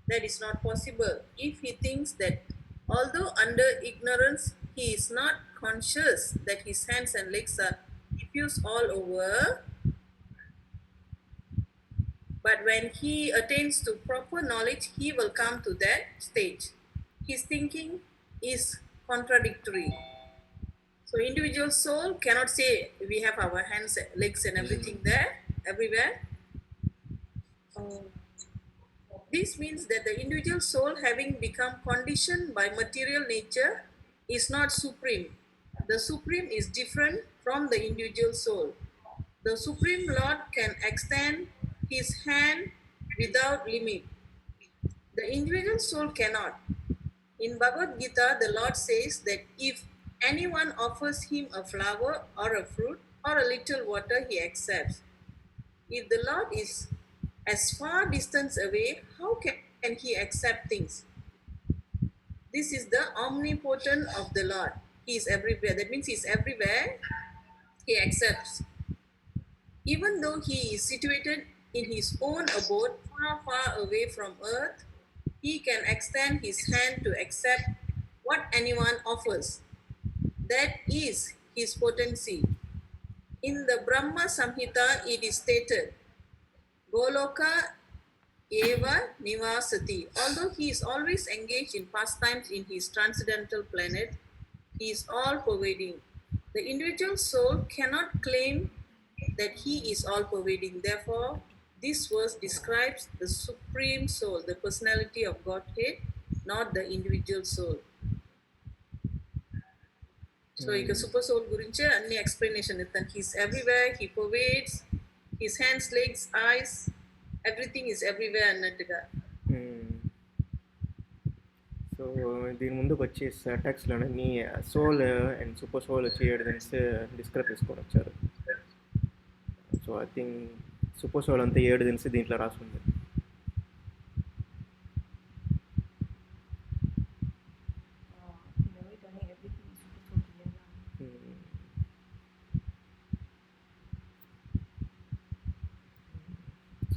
That is not possible if he thinks that although under ignorance he is not conscious that his hands and legs are diffuse all over, but when he attains to proper knowledge, he will come to that stage. His thinking is contradictory. So individual soul cannot say we have our hands, legs, and everything there, everywhere. Uh, this means that the individual soul, having become conditioned by material nature, is not supreme. The supreme is different from the individual soul. The Supreme Lord can extend his hand without limit. The individual soul cannot. In Bhagavad Gita, the Lord says that if anyone offers him a flower or a fruit or a little water, he accepts. If the Lord is as far distance away, how can he accept things? This is the omnipotent of the Lord. He is everywhere. That means he is everywhere. He accepts. Even though he is situated in his own abode, far, far away from earth, he can extend his hand to accept what anyone offers. That is his potency. In the Brahma Samhita, it is stated, Goloka Eva Nivasati. Although he is always engaged in pastimes in his transcendental planet, he is all pervading. The individual soul cannot claim that he is all pervading. Therefore, this verse describes the supreme soul, the personality of Godhead, not the individual soul. So, ఇక super soul గురించి అన్ని explanation ఇస్తాను. He's everywhere, he pervades, his hands, legs, eyes, everything is everywhere అన్నట్టుగా. So దీని ముందుకు వచ్చి టెక్స్ట్లోని soul and super soul వచ్చి 7 దిన్స్ డిస్క్రైబ్ చేసుకొని వచ్చారు. So I think super soul అంతా 7 దిన్స్ దీంట్లో రాసుంది.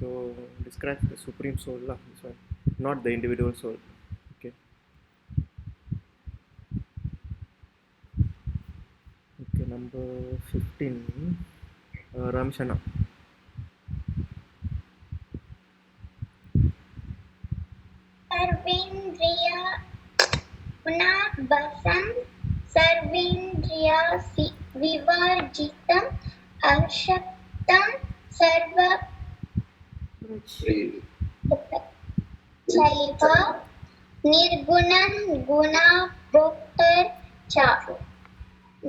So describe the supreme soul lah, this one, not the individual soul. Okay. Okay, number 15, Ramshana. Sarvendriya Punabhasam Sarvendriya Vivarjitam Ashaktam Sarva Chaiva Nirgunam Guna Bhoktar Cha.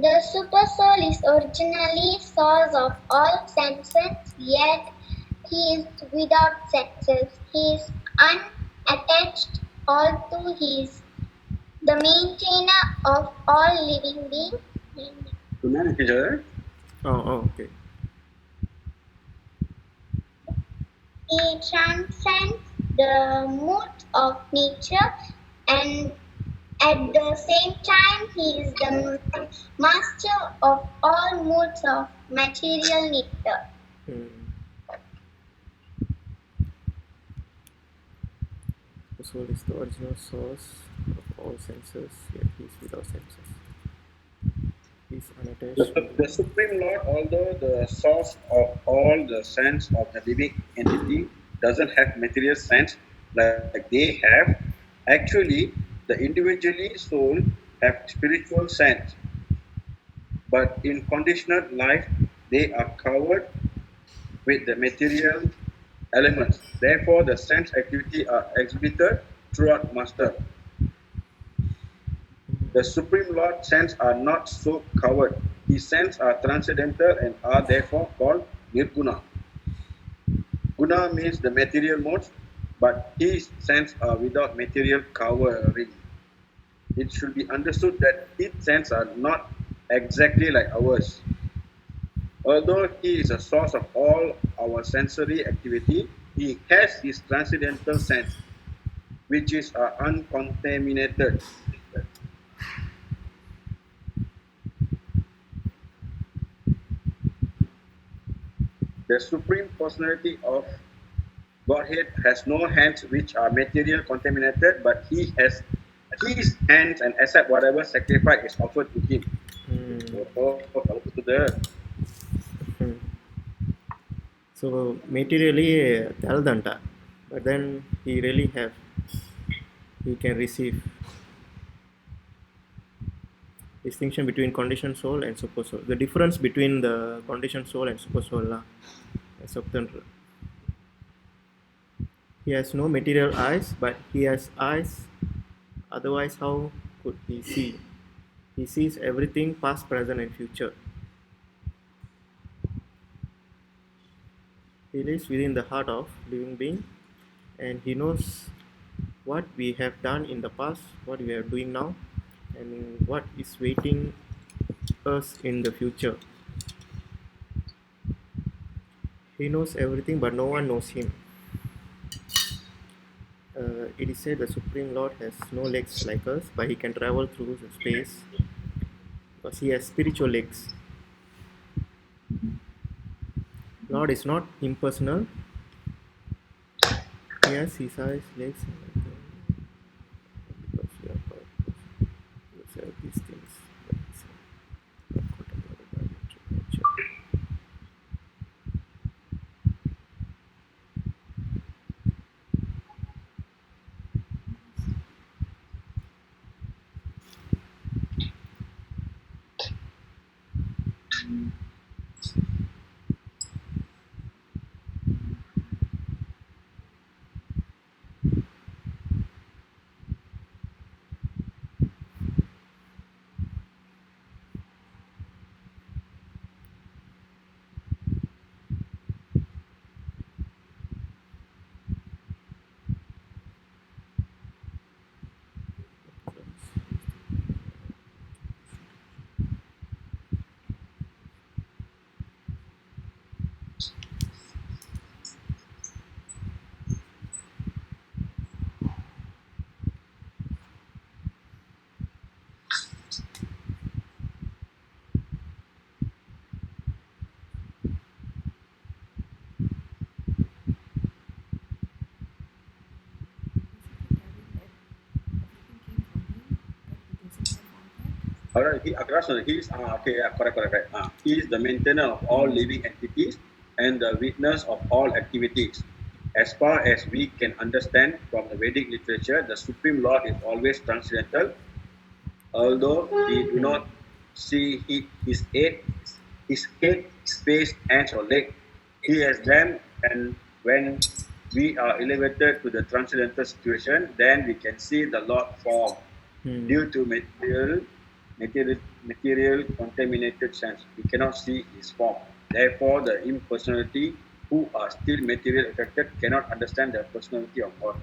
The super soul is originally source of all senses, yet he is without senses. He is unattached, although he is the maintainer of all living beings. Okay. He transcends the moods of nature, and at the same time he is the master of all moods of material nature. The soul is the original source of all senses, yet he is without senses. He is unattached. The Supreme Lord, although the source of all the sense of the living entity, doesn't have material sense like they have. Actually, the individually soul have spiritual sense, but in conditional life, they are covered with the material elements. Therefore, the sense activity are exhibited throughout master. The Supreme Lord's sense are not so covered. His sense are transcendental and are therefore called Nirguna. Guna means the material modes, but his sense are without material covering. It should be understood that his sense are not exactly like ours. Although he is a source of all our sensory activity, he has his transcendental sense, which is uncontaminated. The Supreme Personality of Godhead has no hands which are material contaminated, but he has his hands and accept whatever sacrifice is offered to him. Kalau begitu deh. So materially తెలదంట, but then he really have, he can receive. Distinction between conditioned soul and super soul. The difference between the conditioned soul and super soul lah. He has no material eyes, but he has eyes. Otherwise, how could he see? He sees everything past, present, and future. He lives within the heart of living being, and he knows what we have done in the past, what we are doing now, and what is waiting us in the future. He knows everything, but no one knows him. It is said the Supreme Lord has no legs like us, but he can travel through the space because he has spiritual legs. Lord is not impersonal. He has his eyes, legs, and everything. Because we are powerful. We observe these things. Alright, he is okay, yeah, correct. He is the maintainer of all living entities and the witness of all activities. As far as we can understand from the Vedic literature, the Supreme Lord is always transcendental, although we do not see his head, face, hands, or leg. He has them, and when we are elevated to the transcendental situation, then we can see the Lord form. Due to material contaminated sense, we cannot see his form. Therefore, the impersonality who are still material affected cannot understand the personality of God.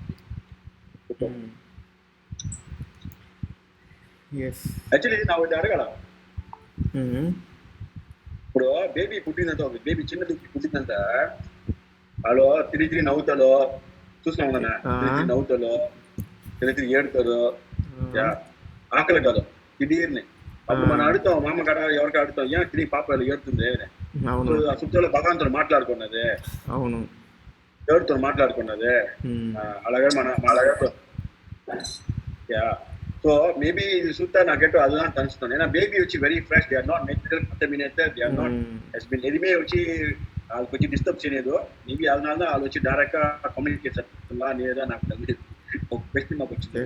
Yes. Actually, ನಾವು ಇದು ಅಡಗಲ್ಲ. ఇప్పుడు baby పుట్టిందంట, baby చిన్నది పుట్టిందంట, వాళ్ళు తిరిగి నవ్వుతాలో చూసినావు కదా, తిరిగి నవ్వుతాలో, తిరిగి ఏడుతారు, ఆకలి కాదు దిడీర్ని. అప్పుడు మనం అడుగుతాం, మా అమ్మ కాడ ఎవరికి అడుగుతాం, ఏం తిరిగి పాప ఏడుతుంది, ఆ సుత్తులో భగవంతుడు మాట్లాడుకున్నది, అవును, ఎవరితో మాట్లాడుకున్నది, అలాగే మన సో మేబీ ఇది చూస్తా నాకెట్టు அதுதான் தனிச்சுட்டோம். ஏன்னா பேபி வச்சு very fresh, they are not material contaminated, they are not has been ఎదిమే వచ్చి వాళ్ళకి వచ్చి డిస్టర్బ్ చేయలేదు. మేబీ அதனால தான் వాళ్ళు వచ్చి డైరెక్ట్గా కమ్యూనికేట్ చేస్తున్నా లేదా నాకు తెలియదు. ఒక క్వశ్చన్ మాకు వచ్చింది.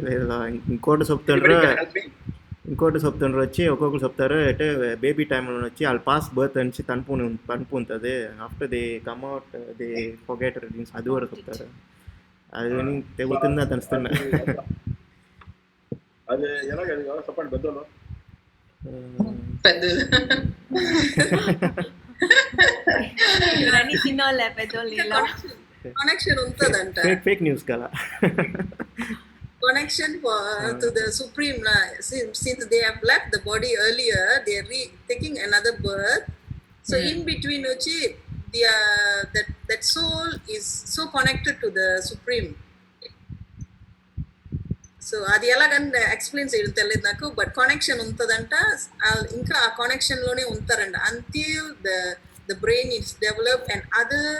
ఇంకోటి చెప్తుండ్రు వచ్చి ఒక్కొక్కరు చెప్తారు అంటే బేబీ టైంలో వచ్చి వాళ్ళు పాస్ బర్త్ అని పనుపు ఉంటుంది, after they come out they forget readings, అది కూడా చెప్తారు. అది తెగుతుందా తెలుస్తున్నా. అది ఎలాగ చెప్పండి పెద్దలు. కనెక్షన్ ఉంటదంట. ఫేక్ న్యూస్ కదా. Connection to the Supreme, since they have left the body earlier, they are taking another birth. So in between, that soul is so connected to the Supreme. So అది ఎలాగంటే explain చేయడం తెలియదు నాకు, but connection ఉంటుందంట, ఇంకా ఆ కనెక్షన్లోనే ఉంటారంట until the brain is develop and other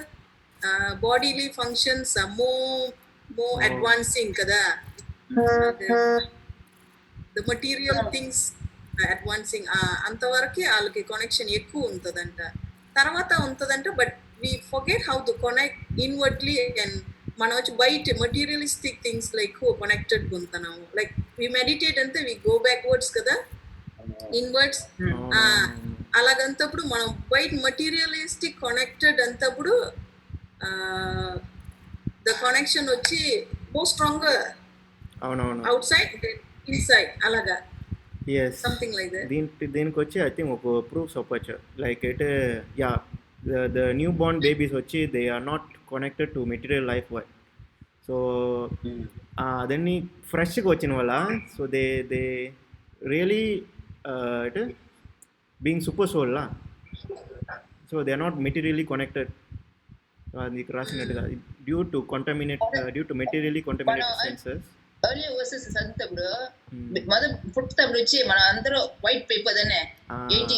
bodily functions are more Oh. advancing kada. So the material things advancing అంతవరకే వాళ్ళకి కనెక్షన్ ఎక్కువ ఉంటుందంట, తర్వాత ఉంటుందంట. But we forget how to connect inwardly. And మనం వచ్చి బయట మెటీరియలిస్టిక్ థింగ్స్లో ఎక్కువ కనెక్టెడ్ ఉంటున్నాము. లైక్ వి మెడిటేట్ అంటే వి గో బ్యాక్వర్డ్స్ కదా, ఇన్వర్డ్స్. అలాగంతప్పుడు మనం బయట మెటీరియలిస్టిక్ కనెక్టెడ్ అంతప్పుడు ద కనెక్షన్ వచ్చి మోర్ స్ట్రాంగర్ అవునవును. అవుట్ సైడ్ ఇన్సైడ్ అలాగా ఎస్. Something like that. దీనికి వచ్చి ఐ థింక్ ఒక ప్రూఫ్ చెప్పచ్చు. Like it yeah the newborn babies వచ్చి they are not connected to material life why. So అదన్నీ ఫ్రెష్గా వచ్చిన వల్ల so they really it being super సోల్లా. So they are not materially connected. అది రాసినట్టుగా due to materially contaminated senses. earlier verses చదివినప్పుడు మొదలు పుట్టినప్పుడు వచ్చి మన అందరూ వైట్ పేపర్ దానే ఏంటి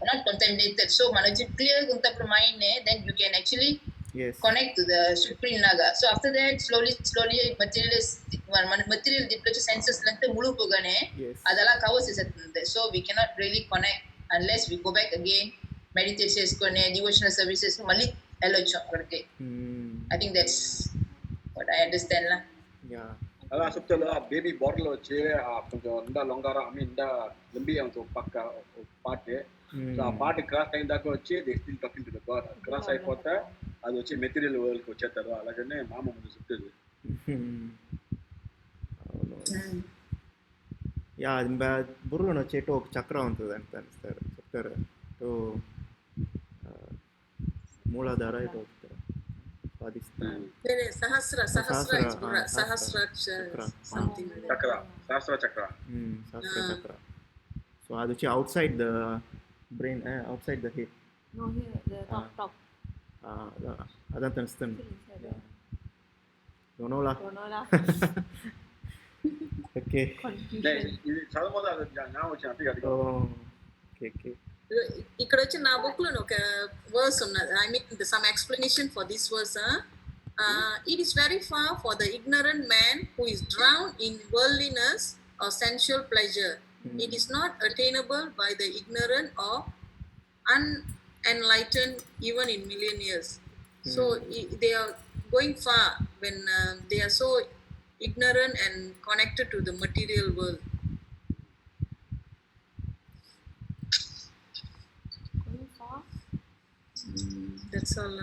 నాట్ కంటామినేటెడ్. సో మన వచ్చి క్లియర్గా ఉన్నప్పుడు mind then you can actually connect to the supreme naga. So after that slowly మన మెటీరియల్ దీంట్లో సెన్సెస్ లెంత్ ముಳುపోగానే అది అలా కవర్ చేసేస్తుంది. So we cannot really connect unless we go back again meditate చేసుకొని డివోషనల్ సర్వీసెస్ మళ్ళీ వెళ్ళొచ్చు అక్కడికి. I think that's what I understand లా. அதான் சுத்தல பேபி பாட்டில் வச்சு கொஞ்சம் இந்த லொங்காரம் இந்த லம்பி அவங்க பக்க பாட்டு ఆ పాట క్రాస్ అయిన దాకా వచ్చి they still talking to the God. Cross అయిపోతే అది వచ్చి మెటీరియల్ వరల్డ్కి వచ్చేస్తారు. అలాగనే మామ ముందు చెప్తుంది. యా అది బుర్రలో వచ్చేటో ఒక చక్రం ఉంటుంది అని చెప్తారు. మూలాధార ఇటు సహస్ర చక్ర. సో అది వచ్చి out side the brain, out side the head. అదంతా తెలుస్తుంది. డోనోలా. ఓకే. ఇది చదవదు అది జ్ఞానం వచ్చిన అంటే ఓకే. ఇక్కడ వచ్చి నా బుక్ లో ఒక వర్స్ ఉన్నది. I mean some explanation for this verse. It is very far for the ignorant man who is drowned in worldliness or sensual pleasure. It is not attainable by the ignorant or unenlightened even in million years. So they are going far when they are so ignorant and connected to the material world. That's all.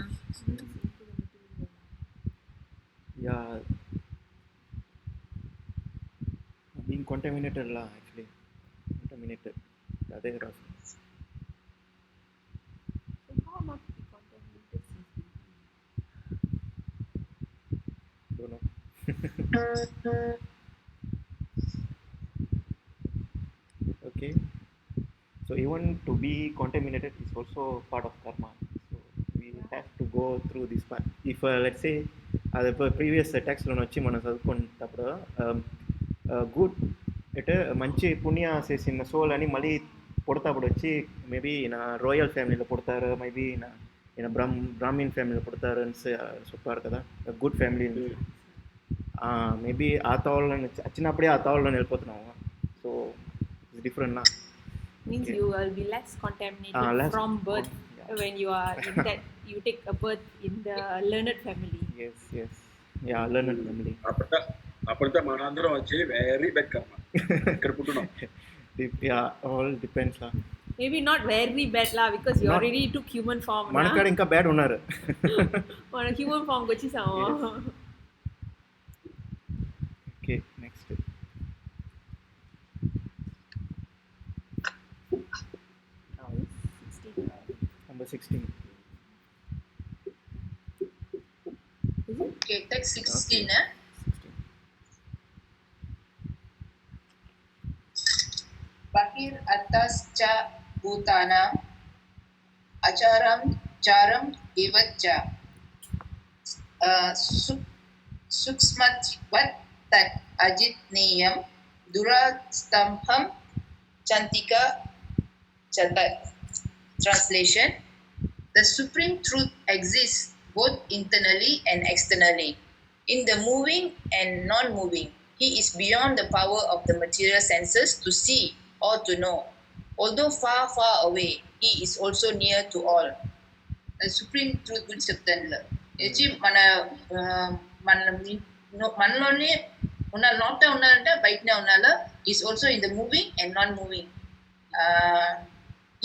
Yeah, being contaminated la actually contaminated. Adhe rasu. So how much we contaminated since Don't know. Okay. So even to be contaminated is also part of karma. So we have to go through this part. If let's say the previous text lo వచ్చి మనం చదువుకున్నప్పుడు good అంటే మంచి పుణ్య చేసిన soul అని మళ్ళీ పుడతాప్పుడు వచ్చి మేబీ నా రాయల్ ఫ్యామిలీలో పుడతారు, మేబీ ఈయన బ్రాహ్మణ్ ఫ్యామిలీలో పుడతారు అని చెప్పారు కదా. గుడ్ ఫ్యామిలీ మేబీ ఆ తావుల్లో వచ్చినప్పుడే ఆ తావుల్లో వెళ్ళిపోతున్నాము. సో ఇట్స్ డిఫరెంట్ నా. means you will be less contaminated from birth when you are in that you take a birth in the learned family. Yes. Yeah, learned family. అప్పుడైతే మనందరం వచ్చి very bed కర్మ ఇక్కడ పుట్టున్నాం. Yeah, all depends lah. Maybe not very bad lah because you already took human form. మనకడ ఇంకా bad ఉన్నారు. మన human form వచ్చేసాము. Okay, next. Number 16. Okay, text 16. Okay. 16. Bahir atas cha bhutana acharam charam evacha suksmat tat ajit niyam durastamham chantika chatat. Translation: the supreme truth exists both internally and externally. In the moving and non-moving, he is beyond the power of the material senses to see or to know. Although far, far away, he is also near to all. The supreme truth గురించి చెప్తాను వచ్చి మనలోనే ఉన్న లోపల ఉన్నారంటే బయటనే ఉన్నాలో is also in the moving and non moving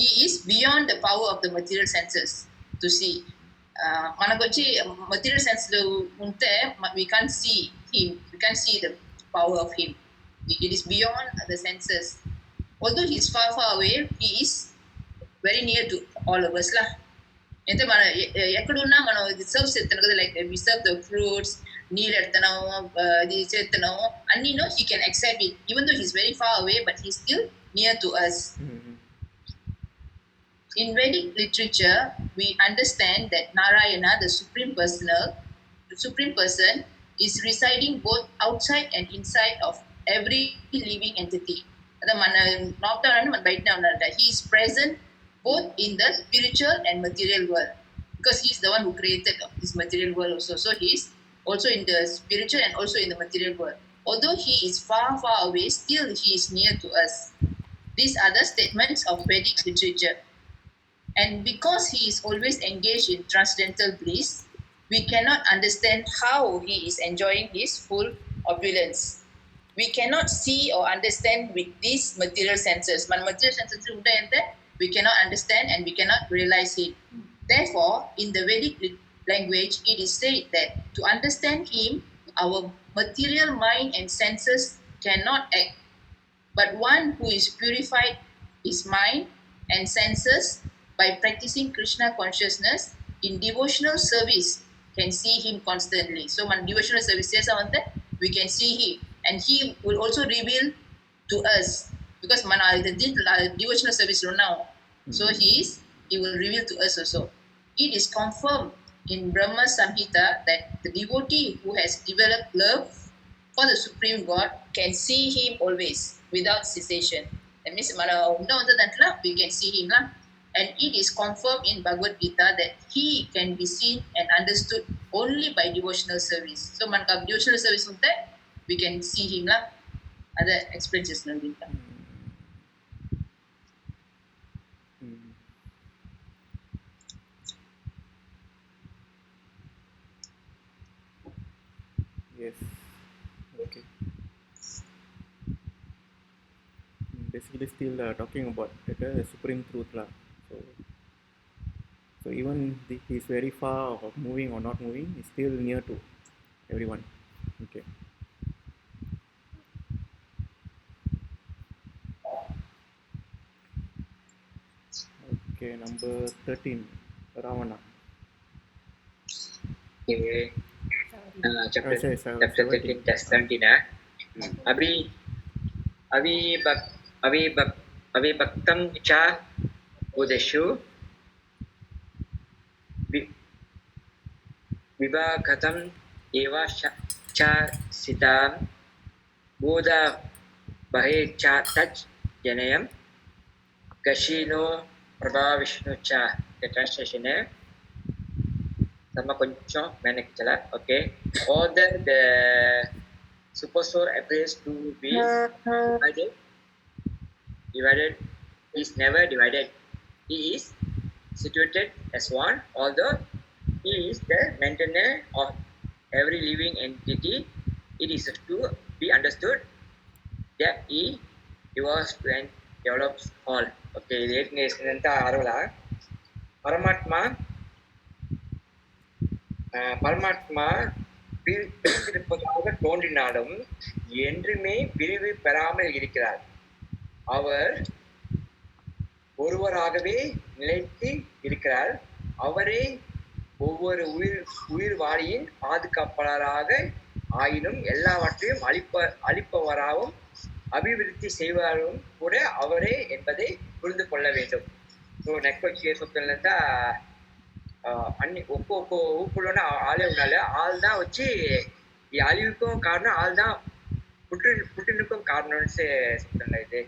he is beyond the power of the material senses to see. మనకు వచ్చి material sense ఉంటే we can't see him, we can't see the power of him. It is beyond the senses. Although he is far, far away, he is very near to all of us lah. అయితే మన ఎక్కడున్నా మనం ఇది serve చేస్తున్నాం కదా like we serve the fruits నీళ్ళు ఎడుతున్నాము ఇది చేస్తున్నాము అన్నీనో he can accept it even though he's very far away but he still near to us. In Vedic literature, we understand that Narayana, the supreme person, is residing both outside and inside of every living entity. He is present both in the spiritual and material world because he is the one who created this material world also. So he is also in the spiritual and also in the material world. Although he is far, far away, still he is near to us. These are the statements of Vedic literature. And because he is always engaged in transcendental bliss, we cannot understand how he is enjoying his full opulence. We cannot see or understand with these material senses. Material senses we cannot understand and we cannot realize it. Therefore, in the Vedic language, it is said that to understand him, our material mind and senses cannot act. But one who is purified his mind and senses by practicing Krishna consciousness in devotional service can see him constantly. So, when devotional service we can see him and he will also reveal to us because the devotional service now. So he will reveal to us also. It is confirmed in Brahma Samhita that the devotee who has developed love for the Supreme God can see him always without cessation. That means we can see him lah. And it is confirmed in Bhagavad Gita that he can be seen and understood only by devotional service. So devotional service we can see him lah. Other experiences Gita. Yes. Okay. Basically, still talking about the supreme truth lah. So even he is very far of moving or not moving, he is still near to everyone. Okay. Okay, number 13, Ravana. Okay. Chapter 13, text 17. Avibhaktam cha udeshu vibhagatam eva cha sitam bodha bahe cha taj janayam kashino prabha vishnu cha. The translation is sama koncham manakchala. Okay, all the super soul appears to be divided is never divided. He is situated as one, although he is the maintainer of every living entity. It is to be understood that he devours and develops all. Okay, பரமாத்மா பிரித்திருப்பதாக தோன்றினாலும் என்றுமே பிரிவு பெறாமல் இருக்கிறார். அவர் ஒருவராகவே நிலைத்து இருக்கிறார். அவரே ஒவ்வொரு உயிர் வாழியின் பாதுகாப்பாளராக ஆயினும் எல்லாவற்றையும் அளிப்பவராகவும் அபிவிருத்தி செய்வாரும் கூட அவரே என்பதை புரிந்து கொள்ள வேண்டும். ஸோ నెక్స్ట్ వచ్చి అన్ని ఒక్కొక్క ఊపులోనే ఆలే ఉండాలి. ఆల్ தான் వచ్చి ఈ అழிவுக்கும் కారణం ఆల్ தான் புற்றினுக்கும் காரணம்னு சொல்றாங்க. இது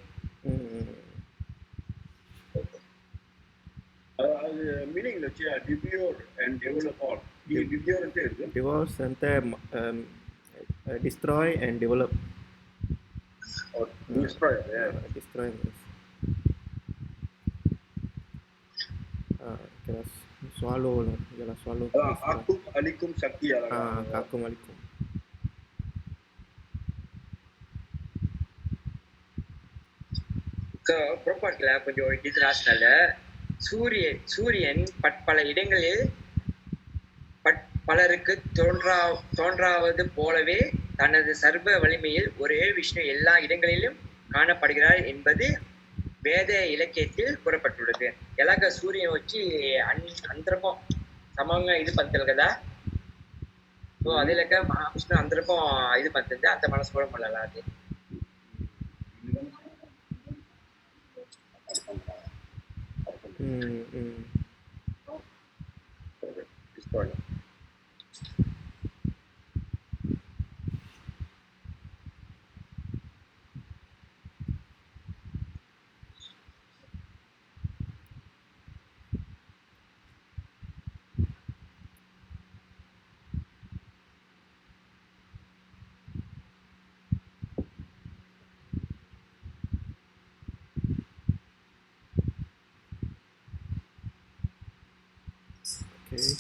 meaning devour and develop all. ಈ ಡಿವ್ಯೂರ್ ಅಂತ ಹೇಳಿದ್ರು. Divorce ಅಂತ destroy and develop. Destroy. Destroy means kira swallow lah, ialah swallow. Akum alikum sakti lah. Kakum alikum. So ப்ரோபாட்ல கொஞ்சம் டிசராஸ்னால சூரியன் பல இடங்களில் பலருக்கு தோன்றாவது போலவே தனது சர்வ வலிமையில் ஒரே விஷ்ணு எல்லா இடங்களிலும் காணப்படுகிறார் என்பது వేద ఇలక్యத்தில் కూறపట్టుள்ளது. ఎలాగ సూర్యుని వచ్చి అందరికం సమంగా ఇది పంతులు కదా, సో అదే లెక్క మహావిష్ణు అందరికం ఇది పంతుంది, అంత మనసుకోవడం వల్ల అది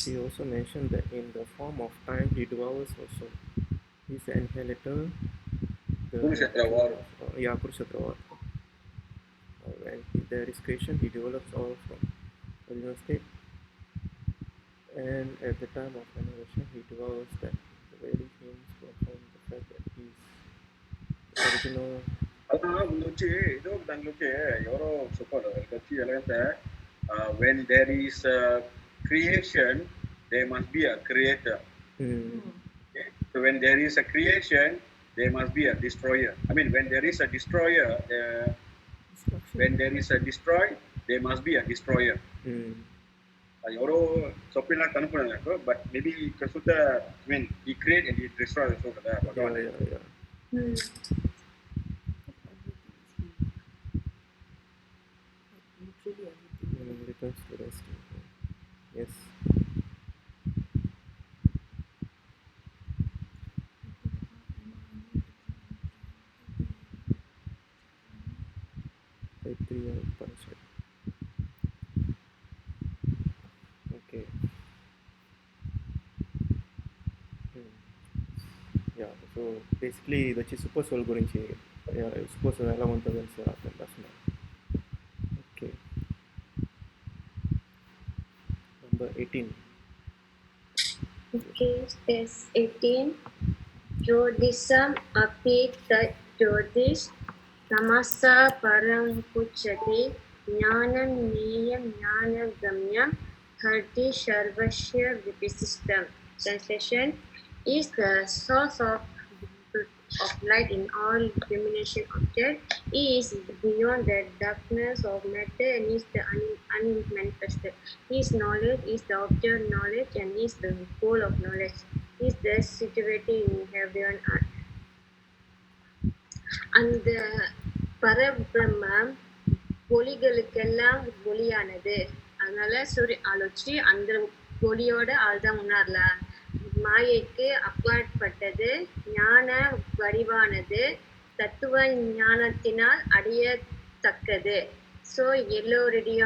He also mentioned that in the form of time he dwells also. He's the annihilator. Kurukshetra war. Kurukshetra war. When there is creation, he develops all from original state. And at the time of annihilation, he dwells that the very things from the fact that he is the original. When there is creation, there must be a creator. Okay? So when there is a creation, there must be a destroyer. I mean, when there is a destroyer, when there is a destroy, there must be a destroyer. Yoro sopila kanupunanga, but maybe kasuta, I mean, he create and he destroy also kada. Returns to rest. Yes. Okay. Yeah, so basically ఇది వచ్చి super soul గురించి super soul ఎలా ఉంటుందో sir అర్థం రాస్తున్నారు. Okay, number 18. Okay, space 18. Jyotisam api tat jyotish tamasa param puchati jnanam neyam jnanagamyam harti sarvasya vipisistam. Translation: is the source of light in all illumination object. He is beyond the darkness of matter and is the unmanifested. His knowledge is the object of knowledge and is the goal of knowledge. He is thus situated in heaven and earth. அந்த பரபிரம்மம் ஒளிகளுக்கெல்லாம் ஒளியானது. அதனால ஆலோசி அந்த ஒளியோட ஆள்தான் உணரல. மாயைக்கு அப்பாற்பட்டது, ஞான வடிவானது, தத்துவ ஞானத்தினால் அடையத்தக்கது. ஸோ எல்லோருடைய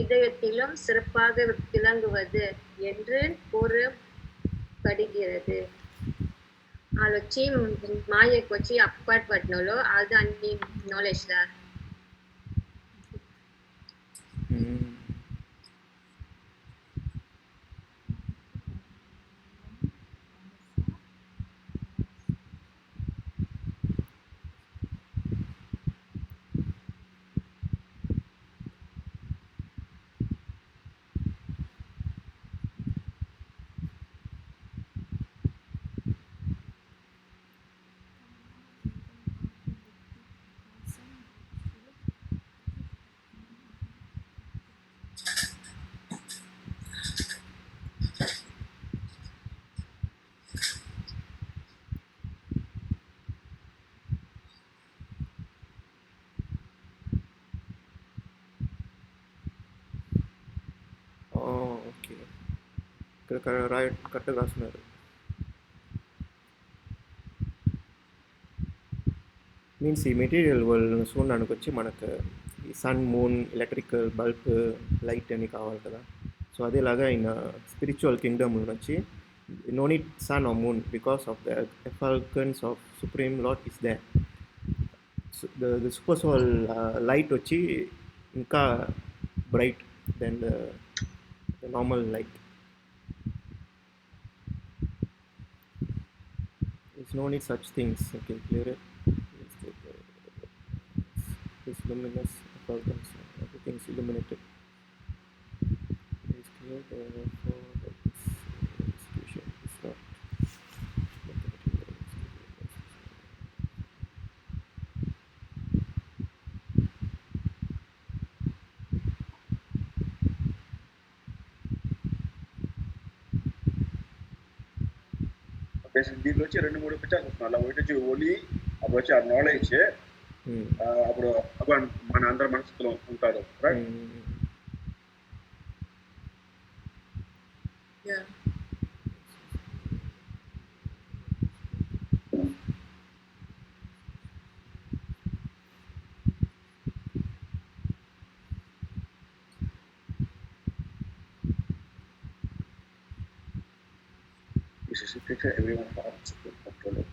இதயத்திலும் சிறப்பாக விளங்குவது என்று கூறப்படுகிறது. ఆలోచి మాయకు వచ్చి అప్పార్ట్మెంట్లో అది అన్ని నాలెడ్జ్ దా. ఇక్కడ కరెక్ట్గా రాస్తున్నారు. మీన్స్ ఈ మెటీరియల్ వరల్డ్ చూడడానికి వచ్చి మనకు ఈ sun, moon, electrical bulb, light అని కావాలి కదా. సో అదేలాగా ఇన్ స్పిరిచువల్ కింగ్డమ్ వచ్చి no need sun or moon because of the effulgence of Supreme Lord is there. So the super soul light వచ్చి ఇంకా bright than the normal light. There's no need such things. Okay, clear it. This luminous effulgence, everything is illuminated. It is clear therefore that this institution is not దీంట్లో వచ్చి 2-3 pictures వస్తున్నాయి. అలా ఒకటి వచ్చి ఒలి, అప్పుడు వచ్చి ఆ నాలెడ్జ్, అప్పుడు భగవాన్ మన అందరి మనసులో ఉంటాడు. Right? Yeah. This is a picture everyone has to control it.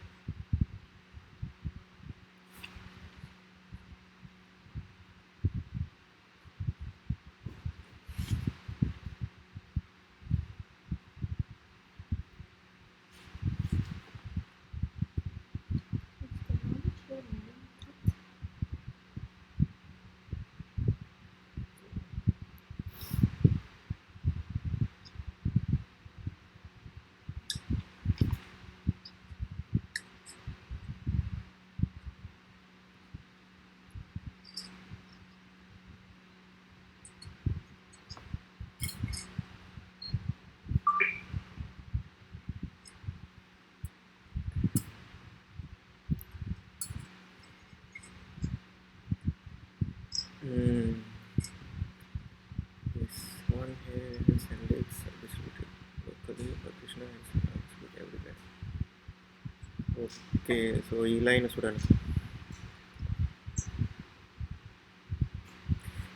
Yes, one hair, hands and legs are distributed locally, but Krishna has distributed everywhere. Okay, so ఈ లైన్ చూడండి.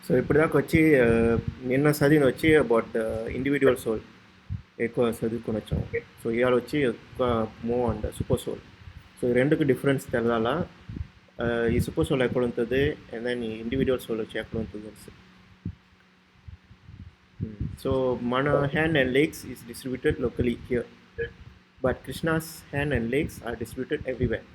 సో ఇప్పటిదాకా వచ్చి నిన్న చదివిన వచ్చి అబౌట్ ఇండివిజువల్ సోల్ ఎక్కువ చదువుకొని వచ్చాము. సో ఇవాళ వచ్చి ఎక్కువ move and super soul. So ఈ రెండుకి డిఫరెన్స్ తెలాలా. ఈ సూపర్ సోల్ ఎక్కడ ఉంటుంది అండ్ దెన్ ఈ ఇండివిజువల్ సోల్ వచ్చి ఎక్కడ ఉంటుంది తెలుసు. సో మన hand and legs is distributed locally here, but Krishna's hand and legs are distributed everywhere.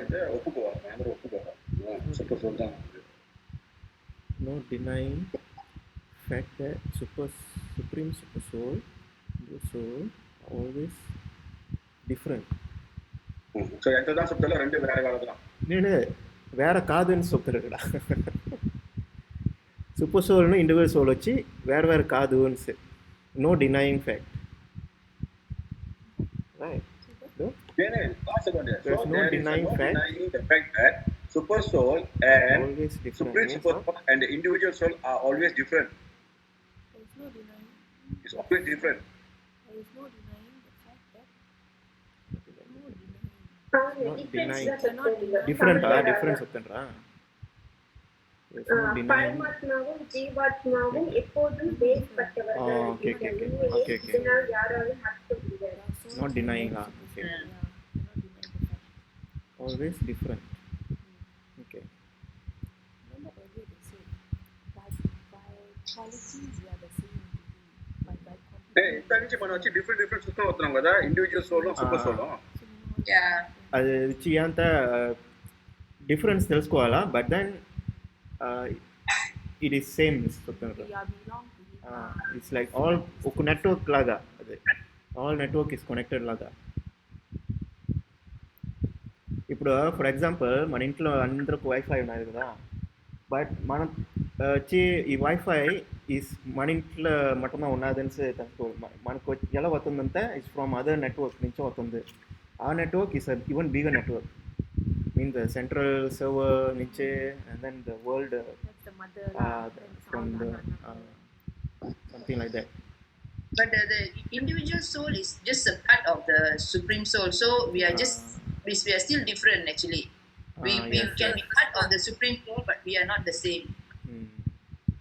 అంటే ఒప్పుకోవాలి, అందరూ ఒప్పుకోవాలి. సూపర్ సోల్ தான். No denying fact that supreme super soul, the soul always different. So ఎంత தான் చెప్తాలో రెండు వేరే వేరే தான். నేను వేరే కాదని చెప్తారు ఇక్కడ. సూపర్ సోల్ను ఇండివిజువల్ సోల్ వచ్చి వేరు కాదు అని. No denying fact. Right? There's no denying the fact that super soul and always different. supreme super soul and the individual soul are always different. There is no denying. It's always different. There is no denying the fact that Not denying. different. Difference చెప్తారా? There's no denying. பரமாத்மாவும் ஜீவாத்மாவும் எப்போதும் வேறுபட்டவர்கள். Okay. இதனால் யாராலும் அர்த்த முடியாது. Not denying. Okay. Yeah, not denying the fact. Always different. Okay. Remember earlier they said by quality we are the same entity, but by quantity. ఇంత నుంచి మనం వచ్చి డిఫరెంట్ చూస్తూ వస్తున్నాం కదా, individual soul super soul. Yeah. అది వచ్చి అంత డిఫరెన్స్ తెలుసుకోవాలా, but then it is same చెప్తాను. We are belong to it. It's like all ఒక నెట్వర్క్ లాగా. అదే ఆల్ నెట్వర్క్ ఇస్ కనెక్టెడ్ లాగా. ఇప్పుడు ఫర్ ఎగ్జాంపుల్ మన ఇంట్లో అందరికి వైఫై ఉన్నది కదా, బట్ మనం వచ్చి ఈ వైఫై ఈస్ మన ఇంట్లో మటమే ఉన్నదని తెలుసుకో, మనకు ఎలా వస్తుందంటే ఇట్స్ ఫ్రమ్ అదర్ నెట్వర్క్ నుంచి వస్తుంది. ఆ network is even bigger network, mean the central server నుంచి and then the world from the something like that. But the individual soul is just a part of the supreme soul. So we are just we are still different actually. We Yes, can yes. be part of the supreme soul, but we are not the same. Hmm.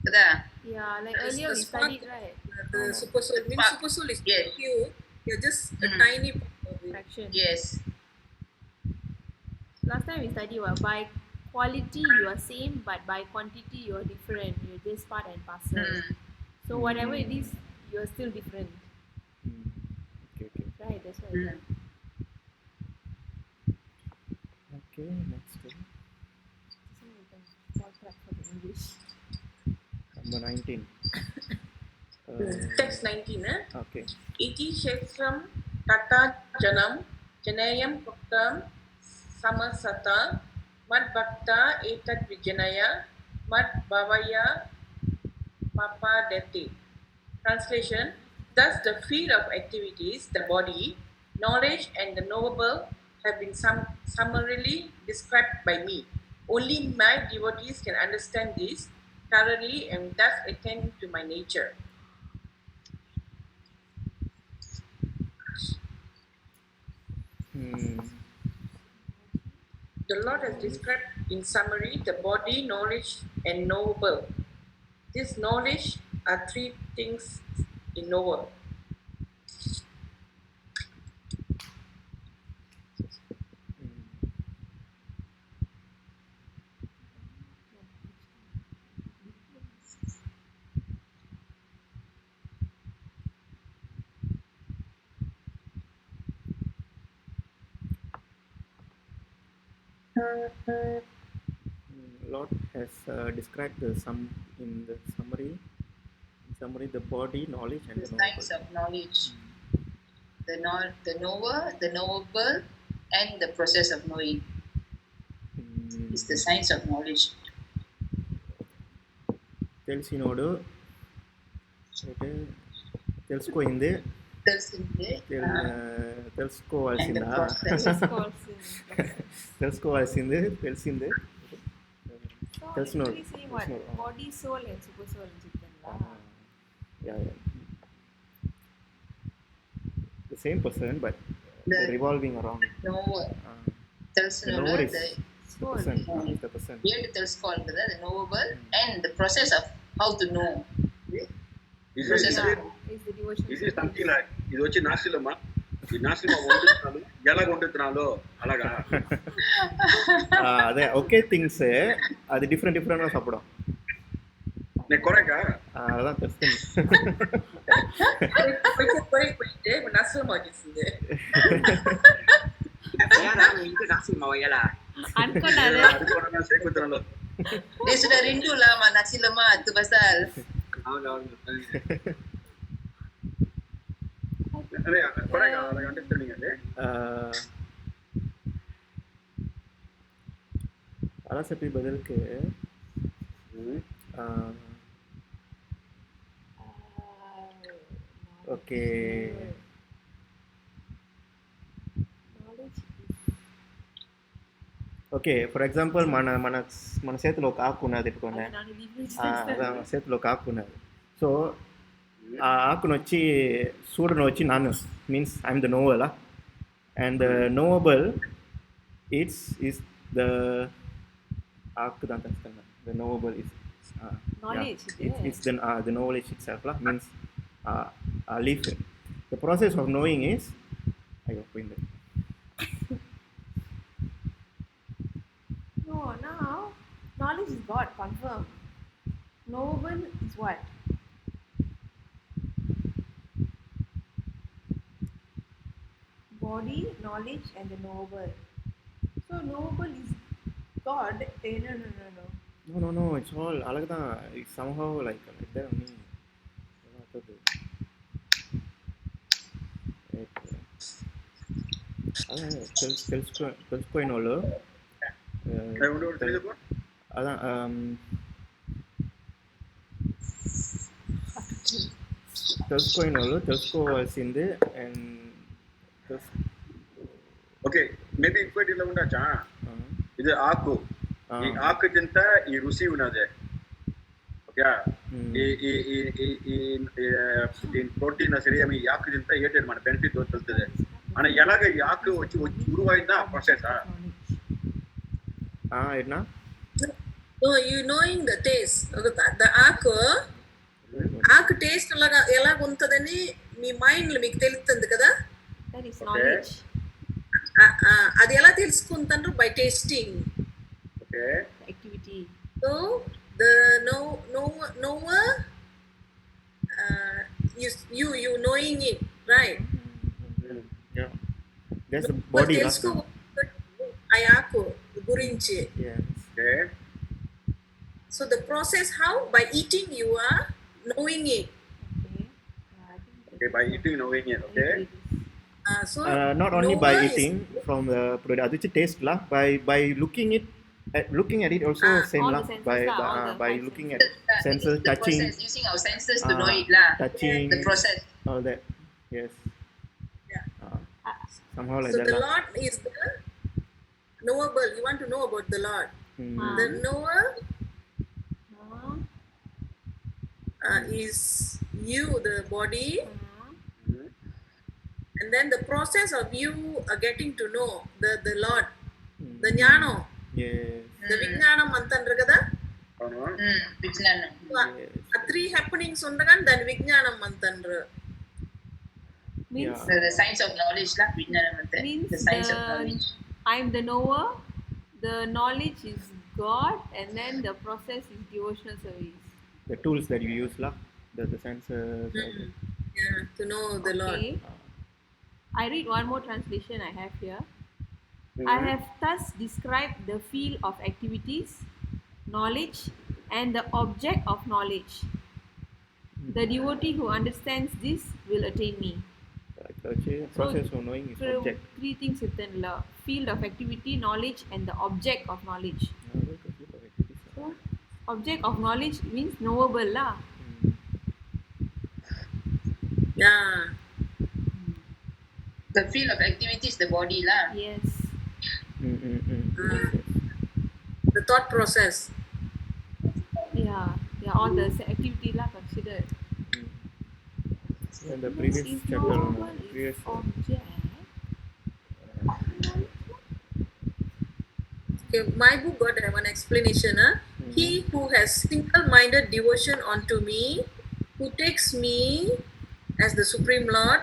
Kada? Yeah, like Yes, earlier we the studied, spark- right? The super soul means Spark. super soul is Yes. pure. You're just a Mm. tiny part of it. Fraction. Yes. Last time we studied by quality you are same, but by quantity you are different. You're just part and parcel. Mm. So whatever it is, you are still different. Hmm. Okay, okay. Right, that's why. Mm. Okay, next one. So we can fall track for the English. Number 19. Text 19, eh? Okay. Iti Sheksham Tata Janam Janayam Puktam Samasata Mad Bhakta Etat Vijanaya Mad Bhavaya Papadeti. Translation: Thus the field of activities, the body, knowledge and the knowable have been summarily described by me. Only my devotees can understand this thoroughly and thus attain to my nature. The Lord has described in summary the body, knowledge, and knowable. This knowledge are three things in knower. Lord has described the in the summary. In summary, the body, knowledge, and The the science knowable. of knowledge. The knower, the knowable, and the process of knowing is the science of knowledge. తెలిసినోడు అంటే తెలుసుకోయింది తెలిసిందే, and the తెలుసుకోవాల్సిందా process. Just calls in. తెలుసుకోవాల్సింది తెలిసిందే So That's not- literally saying what? that's not- Body, soul and super soul in Chicken. yeah. The same person, but The revolving around. knower, The తెలిసినోడు, knower is the Soul. person. Is the person. ఏంటి తెలుసుకోవాలి కదా, the knowable, and the process of how to know. Is Process it, of Is the devotion. is it something like ఇది వచ్చి నాసిలమ్మా ఈ నాసిలమ్మ వండుతున్నాను ఎలా వండుతున్నాలో అలాగా అదే ఒకే things అది డిఫరెంట్ గా చెప్పడం నేను కొరగా అதான் తెలుస్తుంది పోయితే నష్టం వచ్చింది Ayala, itu nasi mau ayala. అనుకున్నాను అది కూడా సేకుతున్నాను dia sudah rindu lah mak nasi lemak tu pasal. అదే కొరగా అలాగ అండర్స్టాండింగ్ అండి అలా చెప్పి బదులుకి ఓకే ఓకే ఫర్ ఎగ్జాంపుల్ మన మన మన చేతిలో ఒక ఆకు ఉన్నది పెట్టుకోండి అదే చేతిలో ఒక ఆకు ఉన్నది సో ఆ ఆకును వచ్చి సూర్యుని వచ్చి నాను means I'm the knower and knowable it's is the ఆకు దాని తెలుస్తుంది the knowable is Knowledge, it's the knowledge itself means leaf. The process of knowing is No, now knowledge is God, confirm. Knowable is what? Body, knowledge, and the knowable. So knowable is God. No, it's all alagda. It's somehow like that only. அதான் తెలుసుకోయిన వాళ్ళు తెలియదు அதான் తెలుసుకోయిన వాళ్ళు తెలుసుకోవాల్సింది and okay maybe ఇంకోటి ఇలా ఉండొచ్చా ఇది ఆకు ఈ ఆకు తింటే ఈ రుచి ఉన్నది ఓకే ఈ ప్రోటీన్ సరి ఈ ఆకు తింటే ఏంటి మన బెనిఫిట్ తెలుస్తుంది అని ఎలాగ ఈ ఆకు వచ్చి ఉరువైందా ప్రాసెస్ ఎట్నా No, you knowing the taste. The ఆకు టేస్ట్ ఎలా ఉంటుందని మీ మైండ్ లో మీకు తెలుస్తుంది కదా. That is knowledge. అది ఎలా తెలుసుకుంటారు? By tasting. Okay Activity. So the knower you knowing it, right? Yeah, that's the body తెలుసుకో ఆ ఆకు గురించి. Yes. Okay So the process how? By eating you are knowing it. Okay. I think okay by eating knowing it okay So Not only by knower is- eating from the product, adu taste lah. By looking at it also same all lah. the senses By lah, all the by five looking senses. at senses, The touching, process, using our senses to know it lah. touching, The process. all that. Yes. Yeah. Somehow like So that the lah. Lord is the knowable. You want to know about the Lord. The knower is you, the body, and then the process of you getting to know the Lord, the jnana, Yes. the vijnanam antandru kada. అవును Vijnanam. Yes. A three happenings undagan then vijnanam antandru. means The science of knowledge lah. Vijnanam ante. Means The science of the- knowledge. I'm the knower, the knowledge is God, and then the process is devotional service. The tools that you use lah. The sensors. all that. Yeah, to know the Lord. Okay. I read one more translation I have here. I have thus described the field of activities, knowledge, and the object of knowledge. The devotee who understands this will attain me. Actually, process of knowing is So, object. three things within the field of activity, knowledge, and the object of knowledge. So, object of knowledge means knowable lah. Yeah. The field of activity is the body lah. Yes. Yes. The thought process. Yeah. Yeah. All the activity lah considered. And the previous Is chapter, knowable previous is object. Okay, my book got one explanation. He who has single-minded devotion unto me, who takes me as the Supreme Lord,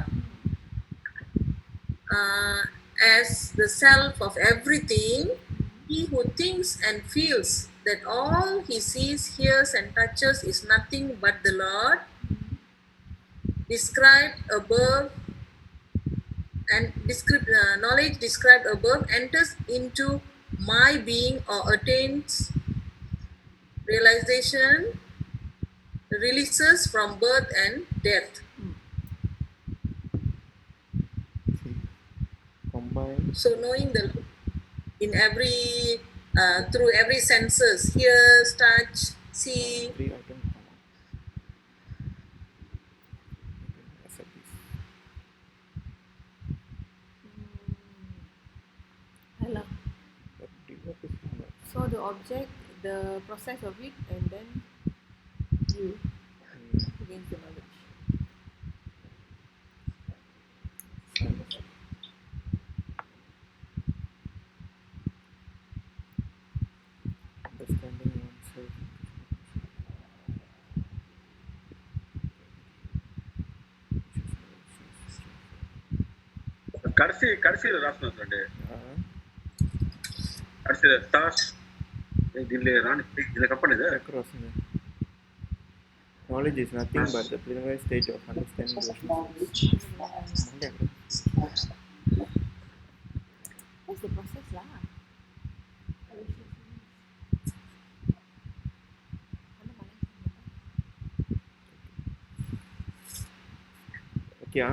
as the self of everything, he who thinks and feels that all he sees, hears, and touches is nothing but the Lord, described above, and knowledge described above enters into my being or attains realization, releases from birth and death. combine. So knowing the in every through every senses, hears, touch, see. Three items. Accept this. Hello. But what is that? So the object, the process of it, and then you against the knowledge. Understanding oneself. కడిసిలో రాస్తున్నట్లండి కడిసిలో thoughts దీనిలో రాని దీనిలో కప్పలేదు ఎక్కడ వస్తుంది knowledge is nothing but the preliminary stage of understanding అంటే అక్కడ What's the process lah? okay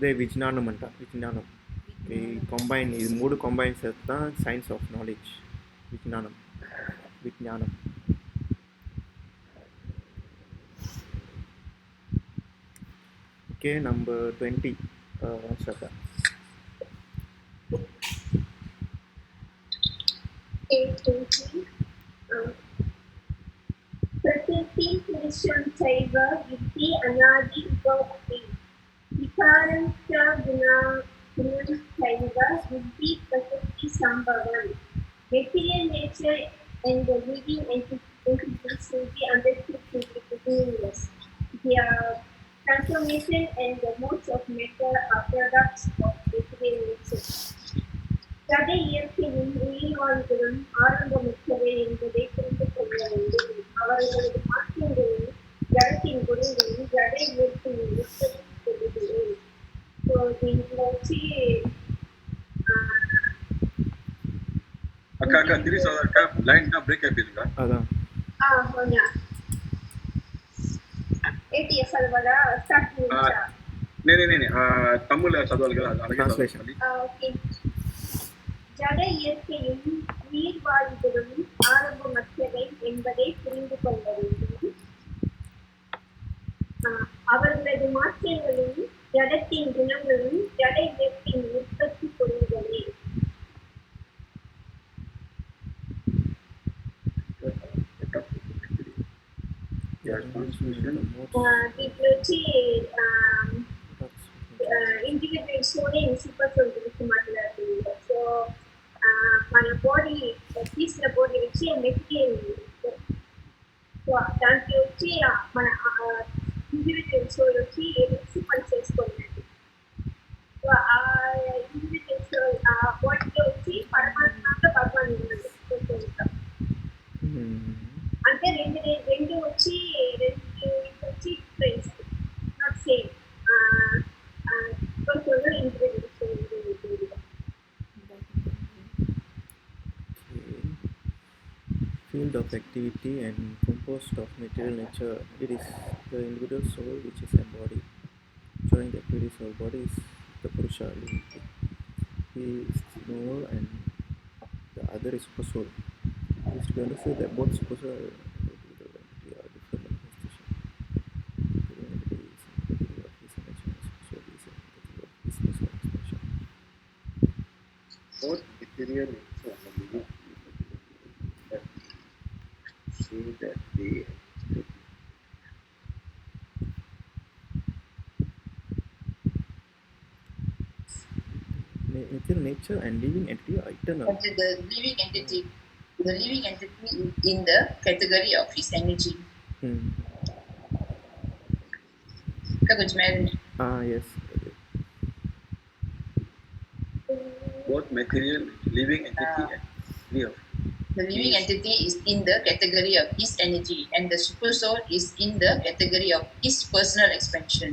ఇదే విజ్ఞానం అంట, విజ్ఞానం. ఈ కంబైన్, ఇది 3 కంబైన్ చేస్తా సైన్స్ ఆఫ్ నాలెడ్జ్, విజ్ఞానం. విజ్ఞానం. ఓకే, నంబర్ 20 శ్రద్ధ. प्रकृति पुरुषं चैव विद्धि अनादि उपोक्ति विकारं च गुणं चैव विद्धि प्रकृति संभवम्. Material nature and the living entities will be understood to be meaningless. Their transformation and the modes of matter are products of material nature. ஜட இயற்கையும் உயிர்வாழ்களும் ஆரம்பமற்றவை என்பதை புரிந்து கொள்ள வேண்டும். அவர்களது மாற்றங்களும் ஜடத்தின் குணங்களும் ஜட இயற்கையின் உற்பத்தி கொள்கிறேன். ஸோ இதுல வச்சு அக்கா திரிசா அக்கா லைன் தான் பிரேக் ஆயிடுதுக்கா. அதான் ஹோனா ஏடிஎஸ் அல்வதா ஸ்டார்ட் பண்ணுச்சா? nee தமிழ்ல சதவல்கள் அழகா Translation. ஓகே. ஜட இயற்கையும் உயிர்வாழ்களும் ஆரம்பமற்றவை என்பதை புரிந்து கொள்ள வேண்டும். அவர்களது மாற்றங்களும் ஜடத்தின் குணங்களும் ஜட இயற்கையின் உற்பத்தி பொருள்களே. வீட்டில் வச்சு individual soul and super soul గురించి మాట్లాడుతుంది. సో మన బాడీ తీసిన బాడీ వచ్చి మెటీరియల్, సో దాంట్లో వచ్చి మన ఇండివిజువల్ సోల్ వచ్చి సూపర్ చేసుకున్నది. సో ఆ ఇండివిజువల్ సోల్ ఆ బాడీలో వచ్చి పరమాత్మగా భగవాన్ ఉన్నాడు. అంటే రెండు వచ్చి friends not same. Field of activity and composed of material nature. It is the individual soul which is embodied. During the activities of body is the Purusha. He is the knower and the other is super soul. It is to be understood that both super soul are different manifestations. both material nature and living that say that they exist. Material nature and living entity are eternal. But the living entity is in the category of his energy. Yes. Both material, living entity and live. The living entity is in the category of his energy, and the super soul is in the category of his personal expansion.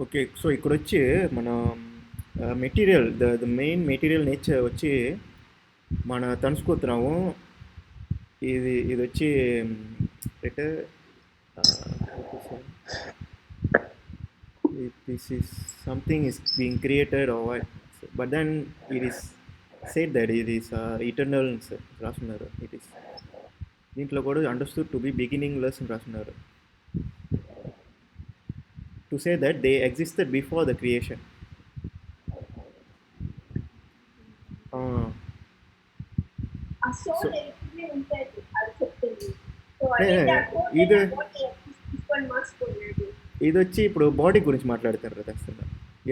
Okay, so ఇక్కడ వచ్చి మనం material the main material nature వచ్చి మన తనుసుకుతున్నాము. ఇది వచ్చి అంటే this is something is being created or what, but then it is said that it is eternal రాస్తున్నారు. ఇట్ ఈస్ దీంట్లో కూడా understood to be beginningless అని రాస్తున్నారు. To say that they existed before the creation. ఇది వచ్చి ఇప్పుడు body గురించి మాట్లాడుతారు కదా.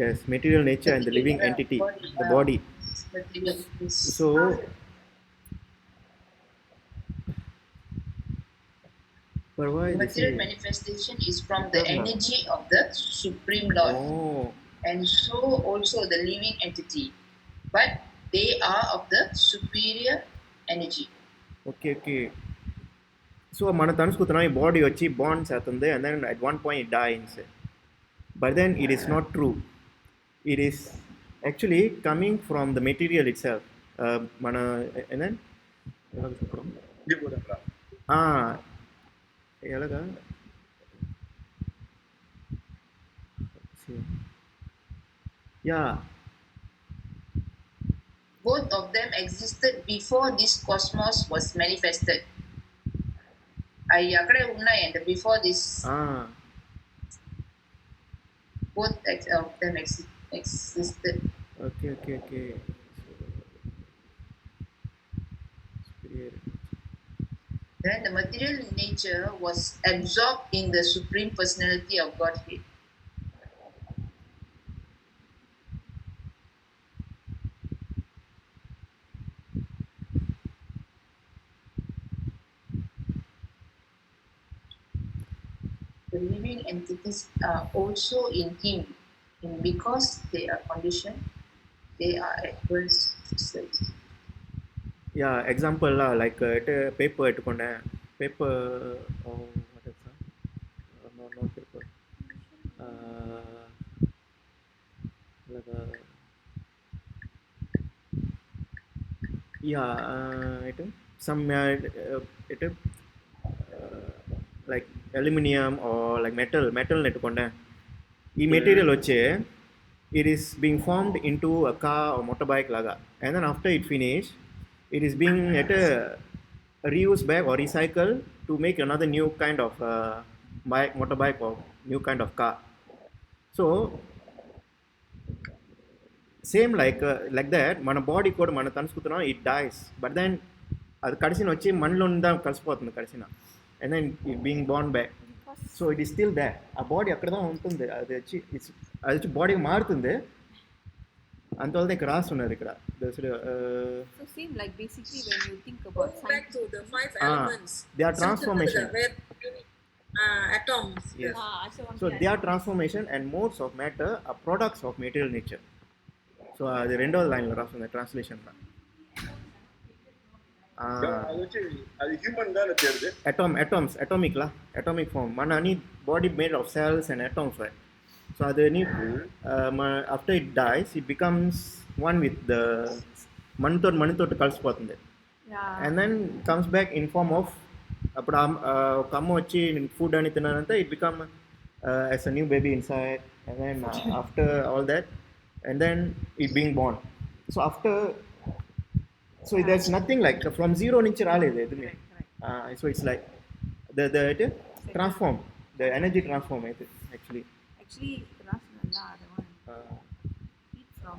Yes, material nature and the living entity, the body. So material manifestation is from the energy of the Supreme Lord, and so also the living entity, but they are of the superior energy. Okay. So మనం తనుసుకుతున్నాం ఈ body వచ్చి bonds అవుతుంది, and then at one point it dies, but then it is not true. it is actually coming from the material itself. And then ఇది పోదాంరా. ఎలాగా yeah Both of them existed before this cosmos was manifested. అవి అక్కడే ఉన్నాయండి before this. Both of them existed. Okay. Then the material nature was absorbed in the Supreme Personality of Godhead. The living entities are also in Him, and because they are conditioned, they are at first fixed. yeah example like paper எடுத்துக்கொண்டேன் paper what is that not paper like some like aluminum or like metal எடுத்துக்கொண்டேன் ఈ material వచ్చి it is being formed into a car or motorbike laga, and then after it finish it is being reused back or recycled to make another new kind of bike, motorbike or new kind of car. So same like that మన body కూడా మన తనుసుకుతున్నాం it dies, but then అది కడిసిన వచ్చి మనలో ఉందా కలిసిపోతుంది కడిసిన, and then it being born back, so it is still there. ఆ body అక్కడ దా ఉంటుంది, అది వచ్చి బాడీ మారుతుంది అంతవరకు ఇక్కడ రాస్తున్నారు ఇక్కడ. So same like basically when you think about Going back to the 5 elements. they are transformation. Where, atoms. Yes. So they are transformation and modes of matter are products of material nature. So అది రెండో లైన్లో రాస్తుంది ట్రాన్స్లేషన్లో. అది వచ్చి అది human గా చేరుది atomic form. మన అన్ని body made of cells and atoms, right? So adani after it dies it becomes one with the manito కలిసిపోతుంది, and then comes back in form of అప్పుడు ఒక అమ్మ వచ్చి ఫుడ్ అని తిన్నారంటే it become as a new baby inside, and then after all that and then it being born. So after, so there's nothing like from zero నుంచి రాలేదు ఎదురు. So it's like the transform, the energy transform actually Rasnalla the one eat from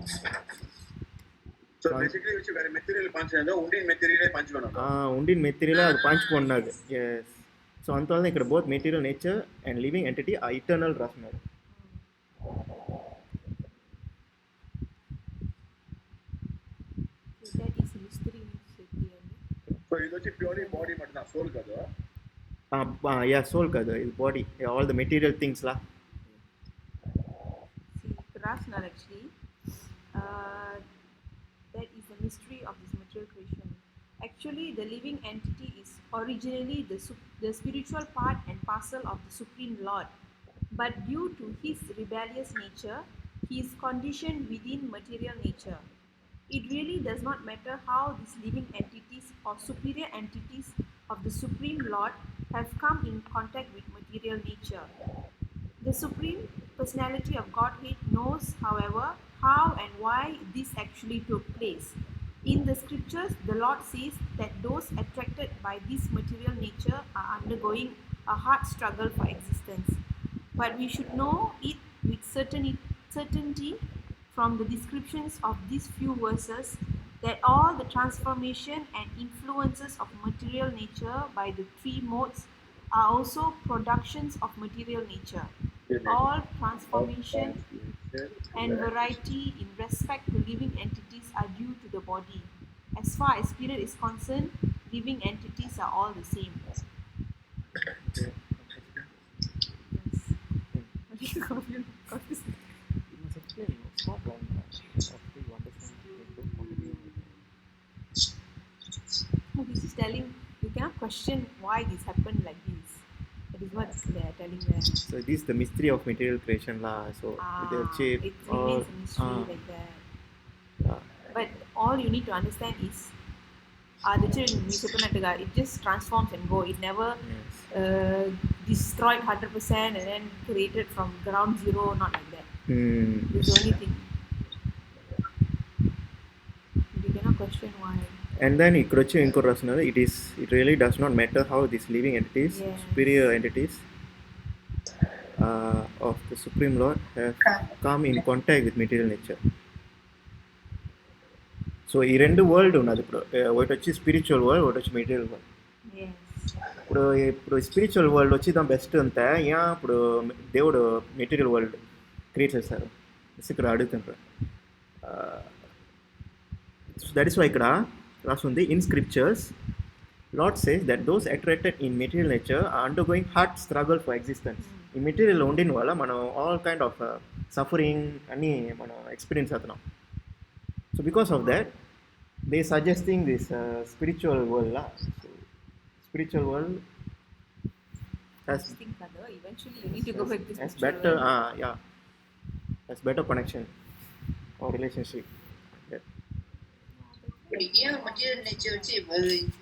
so basically వచ్చి వేరే material పంచలేదు, ఉండిన మెటీరియలే పంచుకున్నాను. ఉండిన material అది పంచుకున్నది. yes. So అంతవల్ల ఇక్కడ both material nature and living entity are eternal రాస్తున్నారు. that is mystery శక్తి అండి. So ఇది వచ్చి ప్యూర్లీ బాడీ మటున సోల్ కదా. Yeah, soul kada is body, all the material things la. See, Rasnalla actually that is the mystery of this material creation. Actually the living entity is originally the spiritual part and parcel of the Supreme Lord, but due to his rebellious nature he is conditioned within material nature. It really does not matter how these living entities or superior entities of the Supreme Lord have come in contact with material nature. The Supreme Personality of Godhead knows, however, how and why this actually took place. In the scriptures, the Lord says that those attracted by this material nature are undergoing a hard struggle for existence. But we should know it with certainty from the descriptions of these few verses that all the transformation and influences of material nature by the three modes are also productions of material nature. All transformation and variety in respect to living entities are due to the body. As far as spirit is concerned, living entities are all the same. Yes. No, he's just telling you cannot question why this happened like this. At That is what they are telling there. So this is the mystery of material creation lah. So the shape, It remains a mystery like that. yeah. But all you need to understand is it just transforms and go. It never Yes. destroyed 100% and then created from ground zero, not like that. Hmm. That's the only thing. You cannot question why. And then it really does not matter how these living entities, Yes. superior entities of the Supreme Lord have come in contact with material nature. So ఈ రెండు world ఉన్నది ఇప్పుడు ఒకటి వచ్చి spiritual world ఒకటి వచ్చి material world Yes. ఇప్పుడు spiritual world వచ్చి దాని బెస్ట్ అంతా ఇప్పుడు దేవుడు మెటీరియల్ వరల్డ్ క్రియేట్ చేస్తారు ఇక్కడ అడుగుతుంటారు దట్ ఇస్ వై ఇక్కడ రాస్తుంది in scriptures lord says that those attracted in material nature are undergoing hard struggle for existence ఈ మెటీరియల్ ఉండిన వల్ల మనం ఆల్ కైండ్ ఆఫ్ సఫరింగ్ అన్నీ మనం ఎక్స్పీరియన్స్ అవుతున్నాం so because of that they suggesting this spiritual world so spiritual world has Eventually you need to go back to has spiritual better world. has better connection or relationship. But yeah, material nature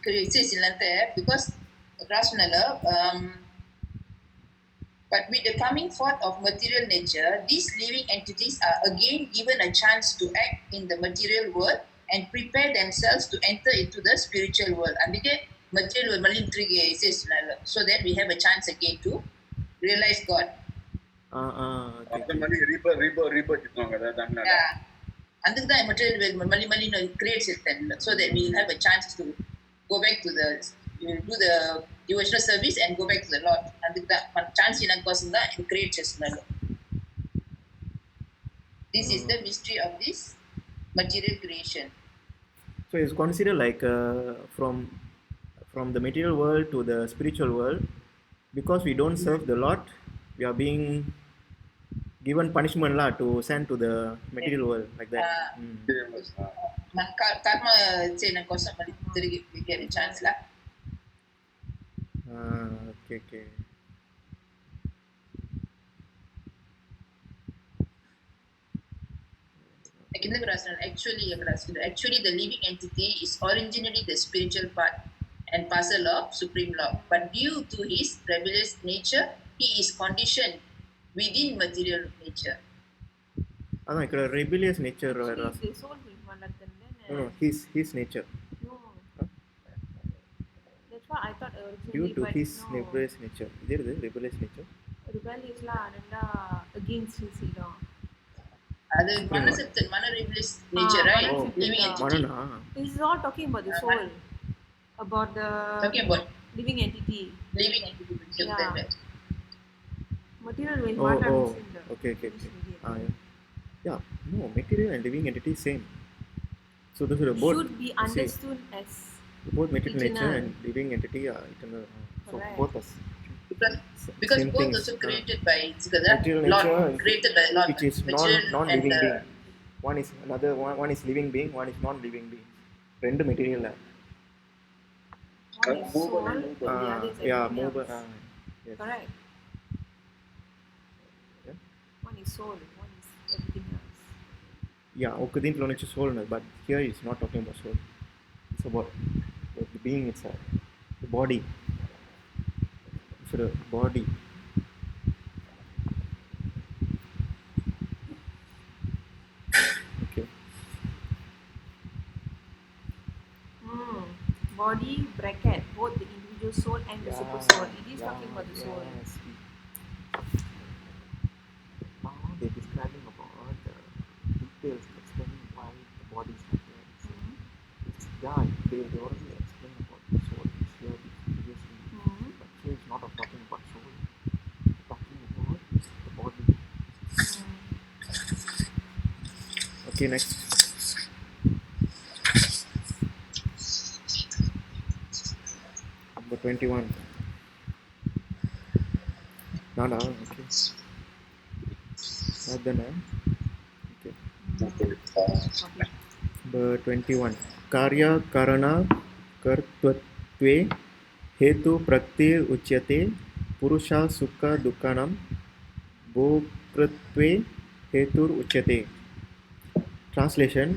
creates because rational. But with the coming forth of material nature, these living entities are again given a chance to act in the material world and prepare themselves to enter into the spiritual world. And they get material world so that we have a chance again to realize God. Okay. rebirth சொல்லுவாங்க அத தமிழ்ல. Yeah. அதுக்கு தான் material world மல்லி creates it then, so that we have a chance to go back to the do the devotional service and go back to the Lord. அதுக்கு தான் chance inakosam தான் it creates chesnal. This is the mystery of this material creation. So it's considered like from the material world to the spiritual world, because we don't serve the Lord, we are being given punishment to send to the material world like that. Karma chain kosam we get a chance lah. Okay. Actually the living entity is originally the spiritual part and parcel of Supreme Lord, but due to his rebellious nature, he is conditioned within material nature. அதான் ఇక్కడ rebellious nature The soul will no, his nature No. That's what I thought originally. due to but his no. rebellious nature. இது rebellious nature Rebellious lah, ananda against his idol. அது மன rebellious nature, right? Oh, Living entity. மனனா This is all talking about the soul, about the Talking about living entity. living entity. Yeah. Material will oh not oh understand the okay mystery. yeah no material and living entity same, so those are both Should be understood as both material nature eternal. and living entity are eternal. So Correct. both are Because same both things. also created by Material Lord, nature created by Lord. which is Material non-living and, being. One is another one is living being, one is non-living being. ரெண்டு material One is soul, and the other is yeah everything move else. yes. Correct. Yeah. One is soul, one is everything else. Yeah, ఒక దీంట్లో నుంచి soul ఉన్నది, but here it's not talking about soul. It's about the being itself, the body. So the body. Okay. Body bracket both the individual soul and the super soul. It is talking about the soul. Yes. Now they're describing about the details, explaining why the body is like that. So, yeah, they already explained about the soul. It's here previously. But here it's not talking about soul. It's talking about the body. Okay, next. Number 21. Nana, okay. Not the name. Okay. Number 21. Karya karana kartvatve hetu praktir uchyate పురుష సుఖ దుఃఖానం భోక్తృత్వే హేతుర్ ఉచ్యతే. Translation: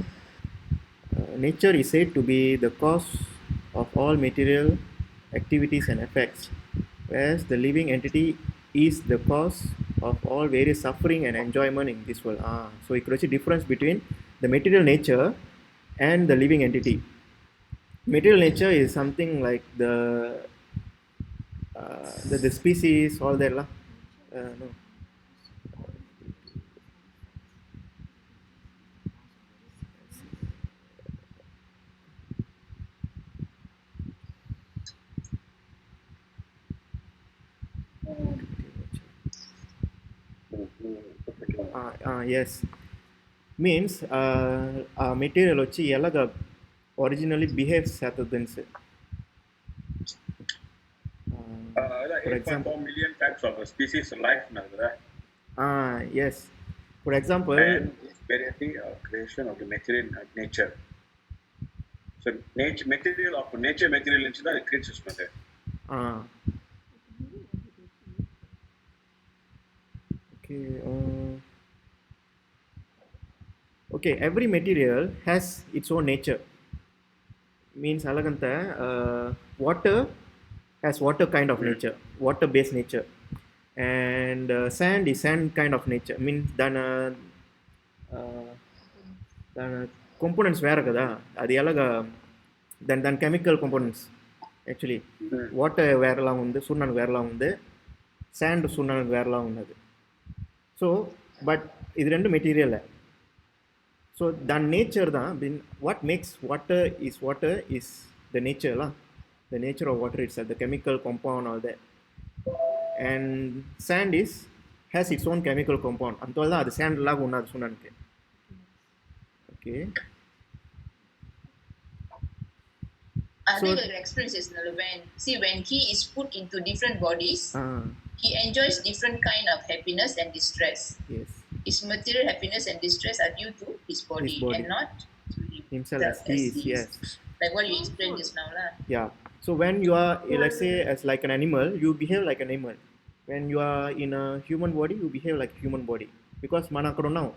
nature is said to be the cause of all material activities and effects, whereas the living entity is the cause of all various suffering and enjoyment in this world. So you could see difference between the material nature and the living entity. Material nature is something like the species, all that lah. No. Yes, means material వచ్చి ఎలాగ originally behaves certain for example, 8.4 million types of species of life now, right? Yes, for example, and this variety of creation of the material nature. So nature material of nature material into that creates this matter. Okay, every material has its own nature. Means alaganta water has water kind of nature, water based nature, and sand is sand kind of nature. Means dana components vera kada adi elaga than chemical components. Actually water vera la undu, sunnanukku vera la undu, sand sunnanukku vera la unnadu. So but idu rendu material. So the nature what makes water is the nature lah. The nature of water itself, the chemical compound, all that. And sand has its own chemical compound. Antolda adu sand la unnadu sunnanukku. Okay. I think the experience is when he is put into different bodies, he enjoys different kind of happiness and distress. Yes. His material happiness and distress are due to his body and not to himself as he is. Yes. Like what you explained just now, lah. Yeah. So when you are, let's say, as like an animal, you behave like an animal. When you are in a human body, you behave like a human body. Because manakro now,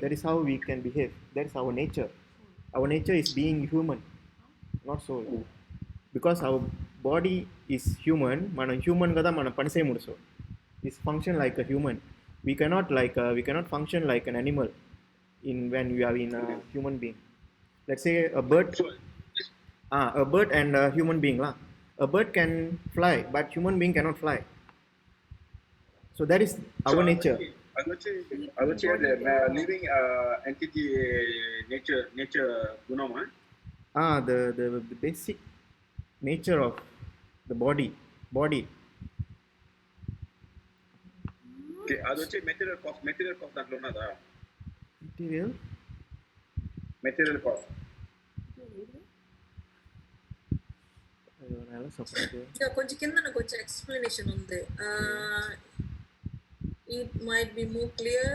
that is how we can behave. That is our nature. Our nature is being human, not soul. Because our body is human, mana human kada mana panisai muduso. Is function like a human. We cannot function like an animal when we are in a human being. Let's say a bird and a human being lah. A bird can fly, but human being cannot fly. So that is our nature. I would say the living entity nature gunama. The basic nature of the body. Okay, adu vachi material cost dantlo unnada. Material cost కొంచెం కింద కొంచెం explanation ఉంది. It might be more clear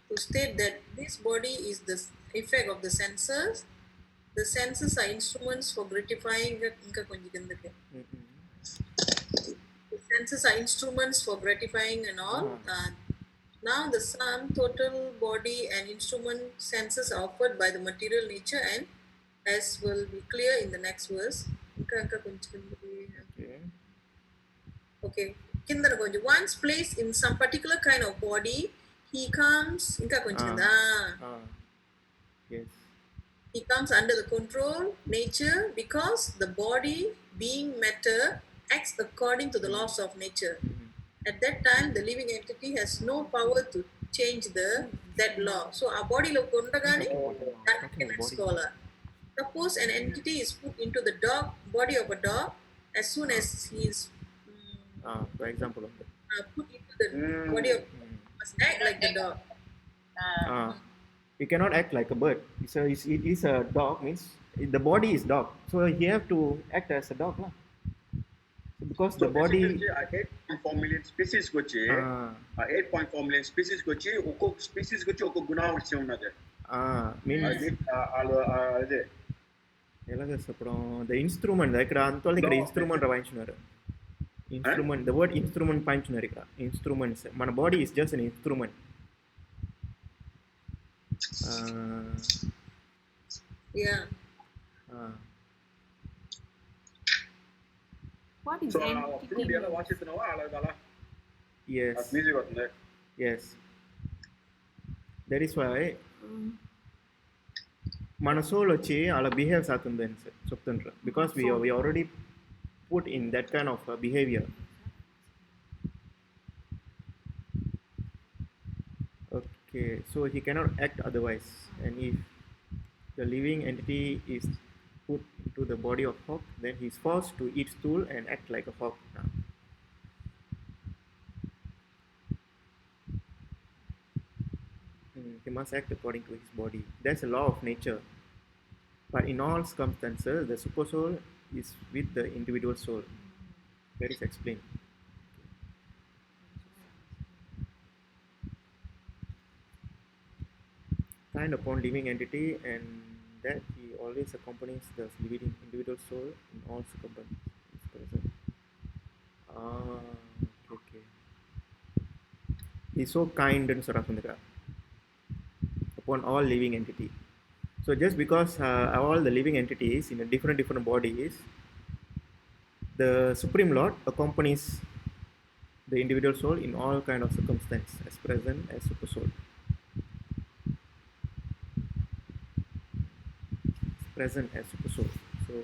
to state that this body is the effect of the senses. The senses are instruments for gratifying ఇంకా కొంచెం కిందకి. The senses are instruments for gratifying and all. Now the sum total body and instrument senses are offered by the material nature, and as will be clear in the next verse. Okay. Kindana konja once placed in some particular kind of body, he comes Yes. He comes under the control nature because the body being matter acts according to the laws of nature. At that time the living entity has no power to change that law. So our body lo kondagane that can scholar. Suppose an entity is put into the body of a dog. As soon as he is for example put into the body of must act like the dog. He cannot act like a bird. It is a dog, means the body is dog, so he have to act as a dog lah. Because the body 8.4 million species gochi 8.4 million species gochi okko species gochi okko guna varchi unnadu. Means ade elaga sapram the instrument ikkada antolli ikkada instrument ra vainchunaru. Instrument, the word instrument punch instruments. My body is just an instrument. Yeah. What is So entity? flute ಎಲ್ಲ ವಾಸಿಸ್ತಾನವ ಅಳಗಲ್ಲ. Yes. Music వస్తుంది. Yes. That is why మన soul వచ్చి అలా behave అవుతుంది అని చెప్తుంటారు, because we already put in that kind of behavior. Okay, so he cannot act otherwise, and if the living entity is put into the body of hawk, then he is forced to eat stool and act like a hawk now. He must act according to his body. That's a law of nature. But in all circumstances, the super soul is with the individual soul. That is explained. Kind upon living entity, and that he always accompanies the living individual soul in all circumstances. Okay. He's so kind and Sarasundaka upon all living entity. So just because all the living entities in a different bodies, the Supreme Lord accompanies the individual soul in all kind of circumstances, as present as super soul. Present as super soul. So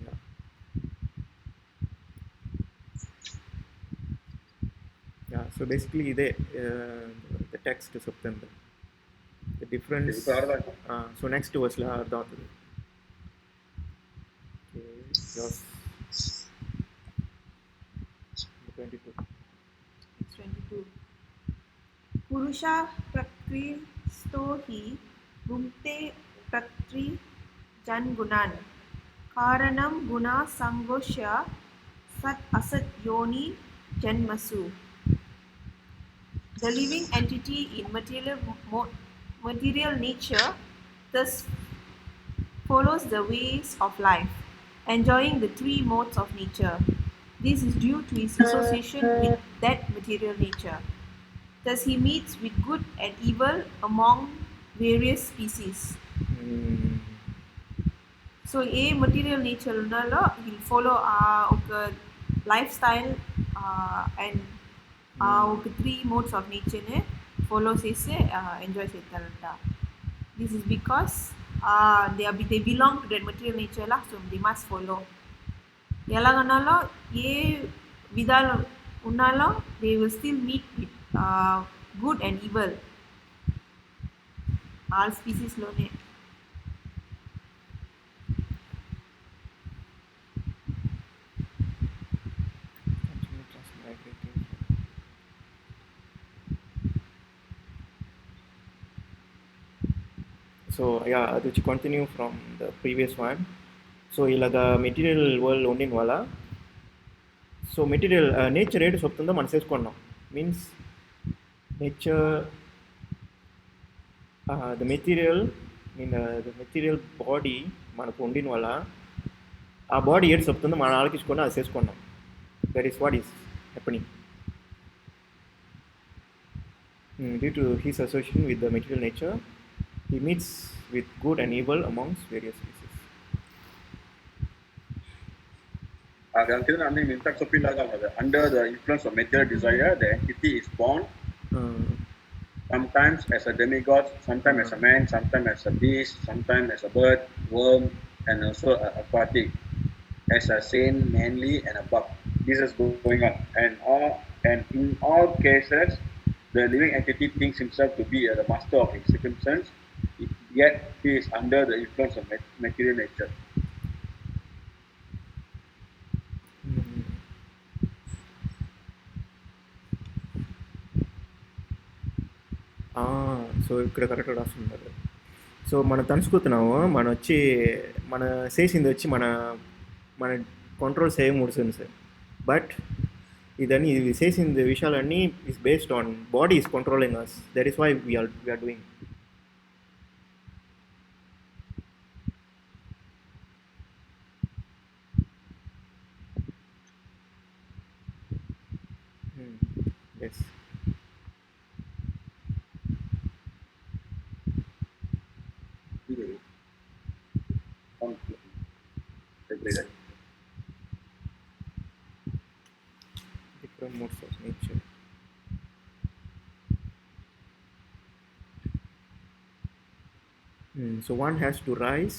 yeah. So basically the text is September. The difference. So next verse la arda agutundi. Okay. Yes. 22. 22. Purusha prakristo hi bhumte prakri jan gunan karanam guna sangosya sat asat yoni janmasu. The living entity in material nature thus follows the ways of life, enjoying the three modes of nature. This is due to his association with that material nature. Thus he meets with good and evil among various species. So a material nature unnalo he'll follow oka lifestyle and oka three modes of nature ne follow sese enjoy setalanta. This is because they belong to that material nature lah, so they must follow. Elanganalo ye vidalo unnalo they will still meet with good and evil all species lone. So yeah, to continue from the previous one. So ilaga material world onnin wala. So material nature ఏడు చెప్తుందో మనం చేసుకున్నాం. Means nature the material the material body మనకు ఉండిన వల్ల ఆ body ఏడు చెప్తుందో మనం ఆలోచించుకొని అది చేసుకున్నాం. That is what is happening. Due to his association with the material nature, he meets with good and evil amongst various species. Under the influence of material desire, the entity is born sometimes as a demigod, sometimes as a man, sometimes as a beast, sometimes as a bird, worm, and also aquatic, as a saint, manly, and a buck. This is going on, and in all cases, the living entity thinks himself to be the master of his circumstance, yet he is under the influence of material nature. So ఇక్కడ కరెక్ట్గా రాస్తున్నారు. So మనం తలుచుకుతున్నాము, మన చేసింది వచ్చి మన control చేయకూడదు sir. But ఇది చేసింది విషయాలన్నీ is based on body is controlling us. That is why we are doing. Yes. Different modes of nature. So one has to rise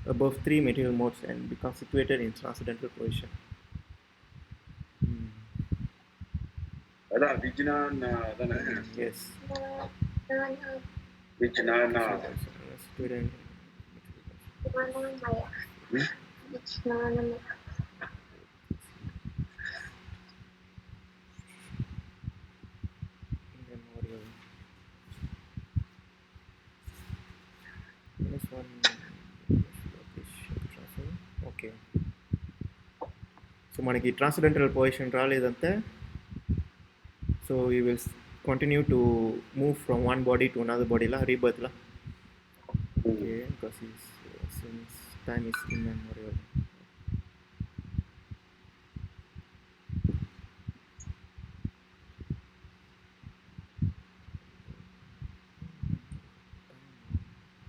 above three material modes and become situated in transcendental position. அதான் விஜ்ஞானா தானே Yes. விஜ்ஞானா Situated in immemorial. Minus one. Okay. So మనకి transcendental position రాలేదంటే so we will continue to move from one body to another body la rebirth la. Okay, because since time is immemorial.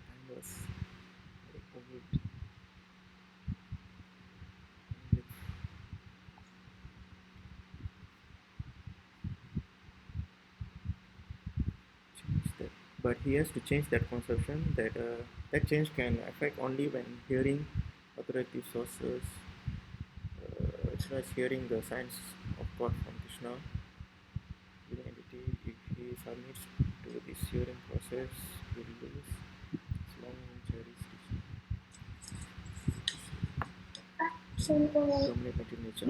Time was very old. Change that. But he has to change that conception that that change can affect only when hearing authoritative sources, as well as hearing the signs of God from Krishna. Living entity, if he submits to this hearing process, he will lose his long cherished dominant material nature.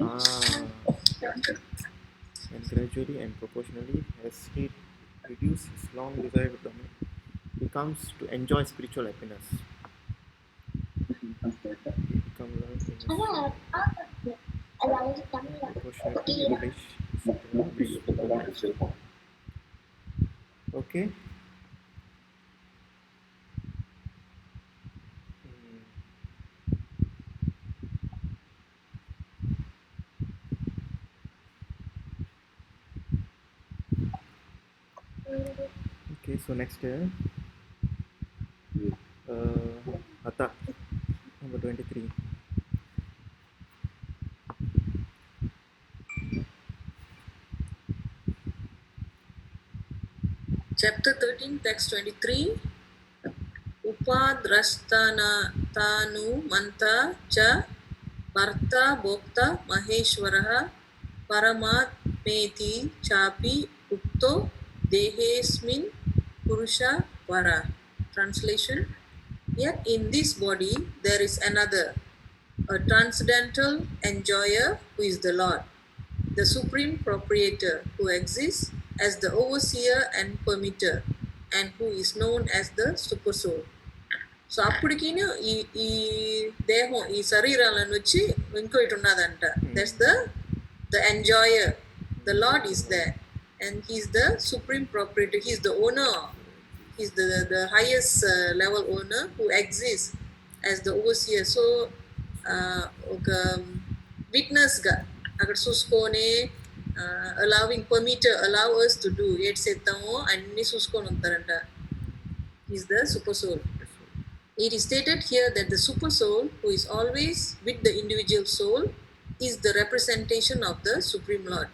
And gradually and proportionally, as he reduces his long desired dominant, he comes to enjoy spiritual happiness. He becomes proportionately English. Okay. Okay, so next Hatha, number 23. Chapter 13, text 23. Upadrastana tanu manta cha Bharta Bhokta Maheshwaraha Paramatmeti Chapi Ukto Dehesmin Purusha Vara. Translation. Yet in this body there is another, a transcendental enjoyer who is the Lord, the supreme proprietor who exists as the overseer and permitter, and who is known as the super soul. So అప్పటికిను ఈ దేహం ఈ శరీరాలను వచ్చి ఇంకోటి ఉన్నదంట. That's the enjoyer, the lord is there and he's the supreme property, he's the owner, he's the highest level owner who exist as the overseer. So ఒక విట్నెస్గా అక్కడ చూసుకొని allowing permitter, allow us to do ఏడ్ చేద్దాము అన్నీ చూసుకొని ఉంటారంట. He's the super soul. It is stated here that the super soul, who is always with the individual soul, is the representation of the Supreme Lord.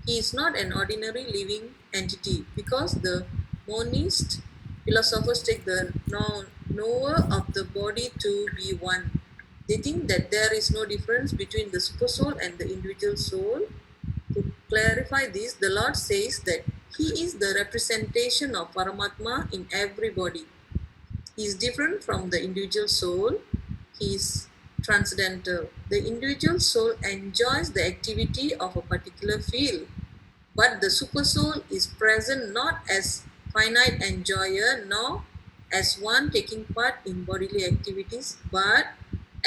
He is not an ordinary living entity, because the monist philosophers take the knower of the body to be one. They think that there is no difference between the super soul and the individual soul. To clarify this, the Lord says that He is the representation of Paramatma in every body. He is different from the individual soul. He is transcendental. The individual soul enjoys the activity of a particular field, but the super soul is present not as finite enjoyer nor as one taking part in bodily activities, but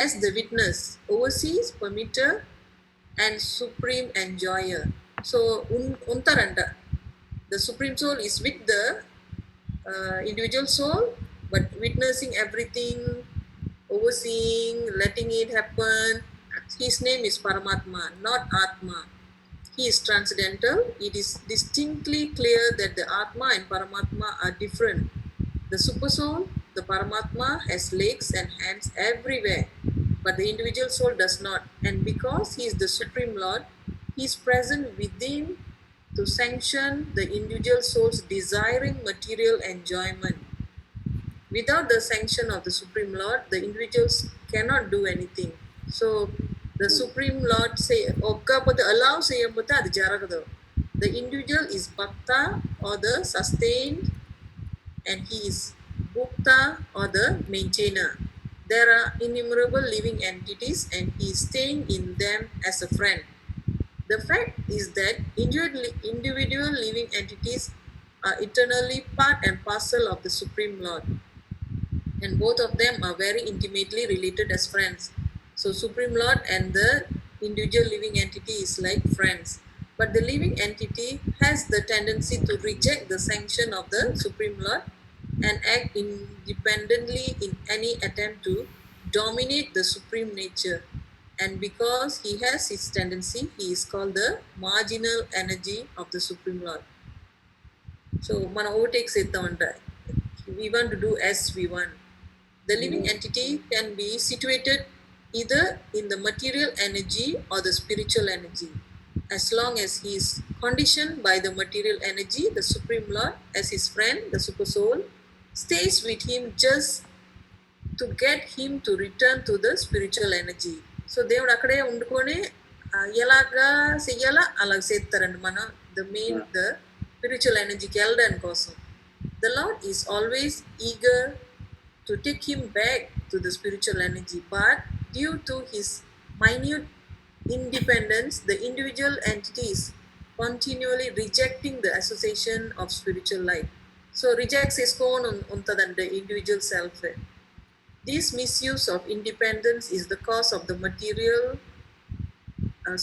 as the witness, overseas, permitter, and supreme enjoyer. So, untaranda, the supreme soul is with the individual soul, but witnessing everything, overseeing, letting it happen. His name is Paramatma, not Atma. he is transcendental, it is distinctly clear that the Atma and Paramatma are different. The Supersoul, the Paramatma, has legs and hands everywhere, but the individual soul does not. And because he is the Supreme Lord, he is present within to sanction the individual soul's desiring material enjoyment. Without the sanction of the Supreme Lord, the individuals cannot do anything. So the Supreme Lord say, allow the individual is Bhakta or the sustained, and he is Bhukta or the maintainer. There are innumerable living entities, and he is staying in them as a friend. The fact is that individual living entities are eternally part and parcel of the Supreme Lord, and both of them are very intimately related as friends. So Supreme Lord and the individual living entity is like friends. But the living entity has the tendency to reject the sanction of the Supreme Lord and act independently in any attempt to dominate the supreme nature. And because he has his tendency, he is called the marginal energy of the Supreme Lord. So man overtakes it on that. We want to do as we want. The living entity can be situated either in the material energy or the spiritual energy. As long as he is conditioned by the material energy, the Supreme Lord, as his friend, the Super Soul, stays with him just to get him to return to the spiritual energy. So దేవుడు అక్కడే ఉండుకొని ఎలాగా చెయ్యాలా అలా చేస్తారండి మనం the spiritual energyకి వెళ్ళడానికి కోసం. The Lord is always eager to take him back to the spiritual energy, but due to his minute independence, the individual entity is continually rejecting the association of spiritual life. So rejects his own untadante individual self. This misuse of independence is the cause of the material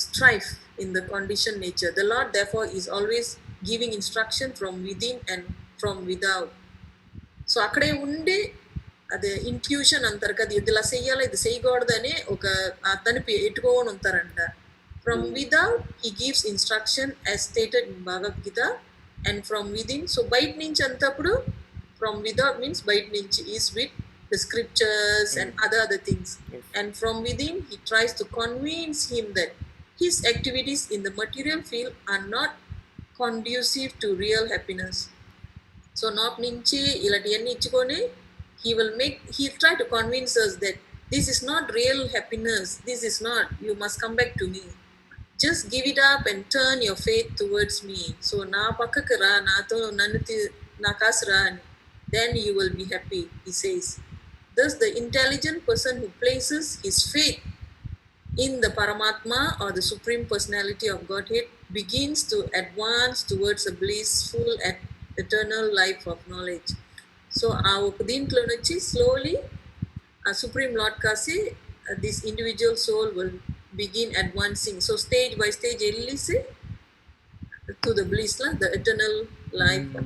strife in the conditioned nature. The Lord therefore is always giving instruction from within and from without. So అక్కడే ఉండి అదే intuition అంటారు కదా, ఇది ఇలా చెయ్యాలి ఇది చేయకూడదని ఒక అతని ఎట్టుకోని ఉంటారంట. From without he gives instruction as stated in Bhagavad Gita, and from within. So బయట నుంచి అంతప్పుడు ఫ్రమ్ విదౌట్ మీన్స్ బయట నుంచి is with the scriptures and other things. And from within he tries to convince him that his activities in the material field are not conducive to real happiness. So not నుంచి ఇలాంటివన్నీ ఇచ్చుకొని he'll try to convince us that this is not real happiness, this is not, you must come back to me, just give it up and turn your faith towards me. So నా పక్కకు రా, నాతో నా కాసు రా అని, then you will be happy, he says. Thus the intelligent person who places his faith in the Paramatma or the Supreme Personality of Godhead begins to advance towards a blissful and eternal life of knowledge. So దీంట్లో నుంచి slowly Supreme Lord kasi this individual soul will begin advancing. So stage by stage వెళ్ళిసి to the bliss, the eternal life of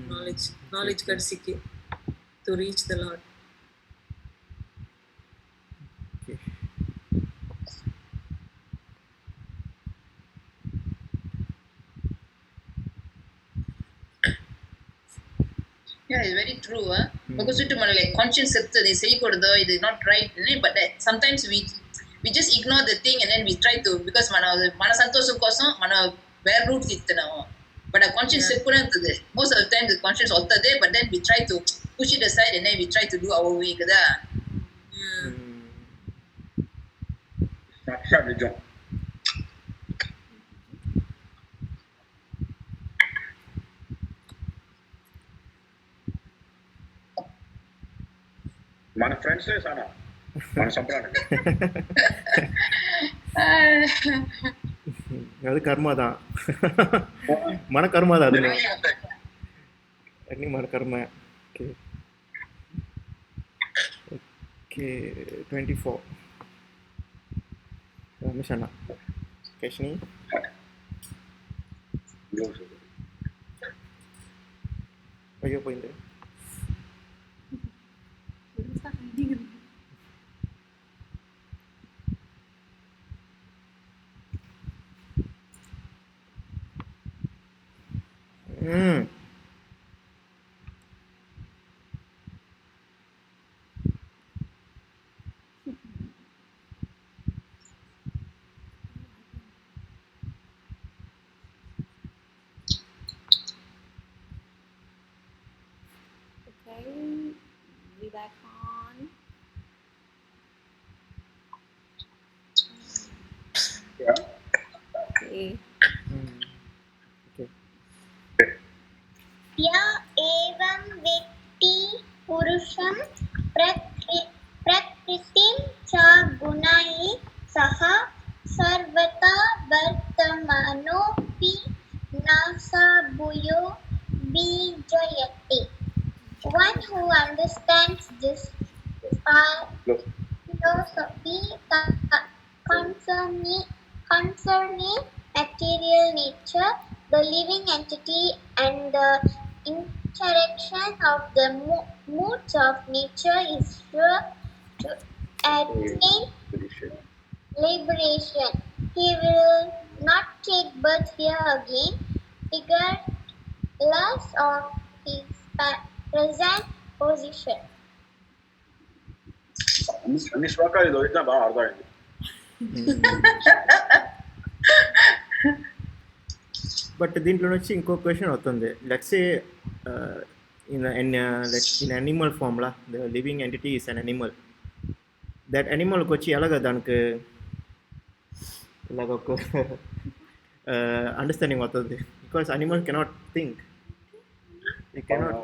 knowledge kadisiki to reach the Lord. Yeah, it's very true. Because it like conscience they say it is not right, but sometimes we just ignore the thing and then we try to, because mana santosam kosam mana where route ittanavu. But a conscience most of the time the conscience ottade, but then we try to push it aside and then we try to do our way kada. మన friends సానా మన సంప్రదాయం அது கர்மா தான், మన కర్మ தான், அது అన్నీ మన కర్మ. ఓకే ఓకే 24 రమేష్ అన్న కేష్ని అయ్యో పోయింది. Okay, be back on. Yeah. Okay. Okay. या एवं व्यक्ति पुरुषं प्रकृतिं च गुणैः सह सर्वथा वर्तमानोऽपि न स भूयो विजयते. One who understands this philosophy concerning material nature, the living entity, and the interaction of the moods of nature is sure to attain liberation. He will not take birth here again, regardless of his present position. అన్ని శ్లోకాలు ఇది వచ్చినా బాగా అర్థమైంది. But దీంట్లో నుంచి ఇంకో question అవుతుంది. లెట్స్ సే ఇన్ అనిమల్ ఫామ్లా the living entity is an animal. That అనిమల్కి వచ్చి ఎలాగ దానికి ఇలాగ ఒక అండర్స్టాండింగ్ అవుతుంది. Because animal cannot think. You cannot.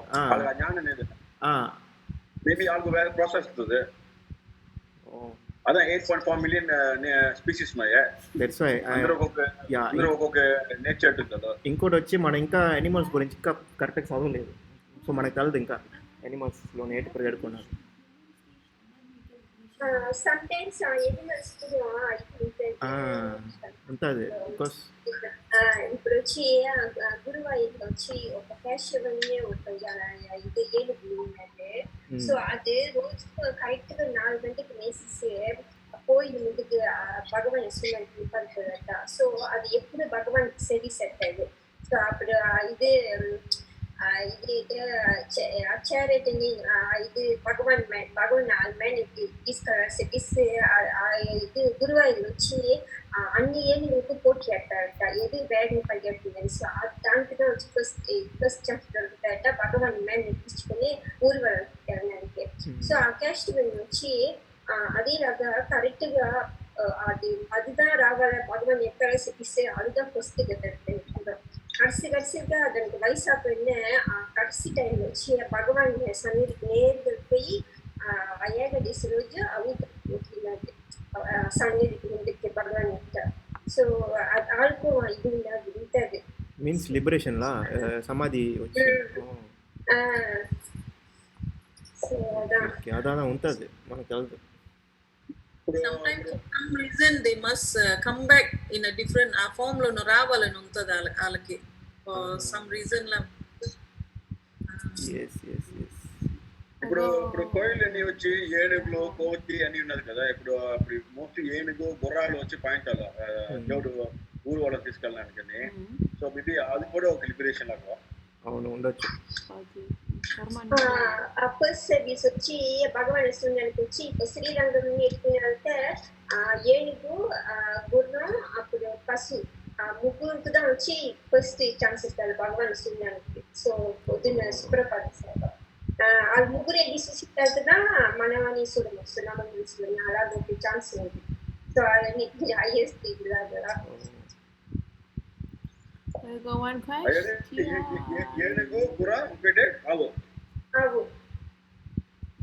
జ్ఞానం లేదు. మేబీ ఆల్గో వేరే ప్రాసెస్ ఉంటుంది. అதான் 8.4 మిలియన్ స్పీసీస్ ఉన్నాయి. దట్స్ వై అందరూ ఒక్కొక్క నేచర్ ఉంటుంది కదా. ఇంకోటి వచ్చి మనం ఇంకా అనిమల్స్ గురించి ఇంకా కరెక్ట్గా చదవలేదు. సో మనకు తెలియదు ఇంకా అనిమల్స్లో నేటి పరిగెడుకున్నారు. sometimes animals కూడా ఉంటుంది. బికాస్ ఇప్పుడు వచ్చి గురువాయూర్లో వచ్చి ఒక ఫెస్టివల్ ఉంటుంది ఇది ఏనుగు ఉందంటే, సో అది రోజు కరెక్ట్ గా 4 గంటలకు వేసేసి కోయిల్ ముందుకు భగవాన్ ఇస్తున్నట్టు పడుతుందట. సో అది ఎప్పుడు భగవాన్ సెవి సెట్ అయ్యేది. సో అప్పుడు ఇది ఆచార్యని ఇది భగవాన్ మ్యాన్కి తీసుకొస్తే ఇది గురువాయూరు వచ్చి అన్ని ఏనుగులకు పోటీ ఆడతారట, ఏది వేగం పరిగెడుతుందని. సో దాంట్లో వచ్చి ఫస్ట్ ఛాన్స్ దొరుకుతాయట భగవాన్ మ్యాన్ తీసుకుని ఊరు వెళ్ళడానికి. సో ఆ క్యాస్ట్ వచ్చి అదేలాగా కరెక్ట్ గా அதுதான் ராவால பகவான் எத்தனை சிக்கிச்சு அதுதான் ஃபர்ஸ்ட் கற்றுக்கிட்டேன். கடைசிగా దానికి వయసు ఆపడిన కடைசி టైం వచ్చి భగవాన్ సన్నిధికి నేరుగా పోయి ఏకాదశి రోజు అవుతుంది సన్నిధికి ముందుకి భగవాన్ ఇస్తారు. సో ఆల్కో ఇది ఉంటుంది మీన్స్ లిబరేషన్లా సమాధి వచ్చి సో అదా ఉంటుంది మనకు తెలుసు. Sometimes for some reason they must come back in a different form lo ravalanu untadi alaki for some reason la. yes ఇప్పుడు కోయిల్ అని వచ్చి ఏనుగులు కోతి అని ఉన్నది కదా. ఇప్పుడు మోస్ట్లీ ఏనుగు గుర్రాలు వచ్చి పాయింటాలు దేవుడు ఊరు వాళ్ళకి తీసుకెళ్ళడానికి. సో మేబీ అది కూడా ఒక లిబరేషన్ లాగా. అవును ఉండొచ్చు. ఫస్ట్ సర్వీస్ వచ్చి భగవాన్ సూర్యానికి వచ్చి ఇప్పుడు శ్రీరంగం ఎక్కినారంటే ఏనుగు గుర్రం అప్పుడు పశు ముగ్గురికి தான் వచ్చి ఫస్ట్ ఛాన్స్ ఇస్తారు భగవాన్ సూర్యానికి. సో పొద్దున్న సుప్రభాత సేవ ఆ ముగ్గురు ఎన్ని చూసినా మనమని చూడవచ్చు నమ్మని చూడని అలాగే ఛాన్స్ ఉంది. సో అవన్నీ హైయెస్ట్ ఇలాగా one question. ఏనుగు గుర్రం పెట్టే ఆవు.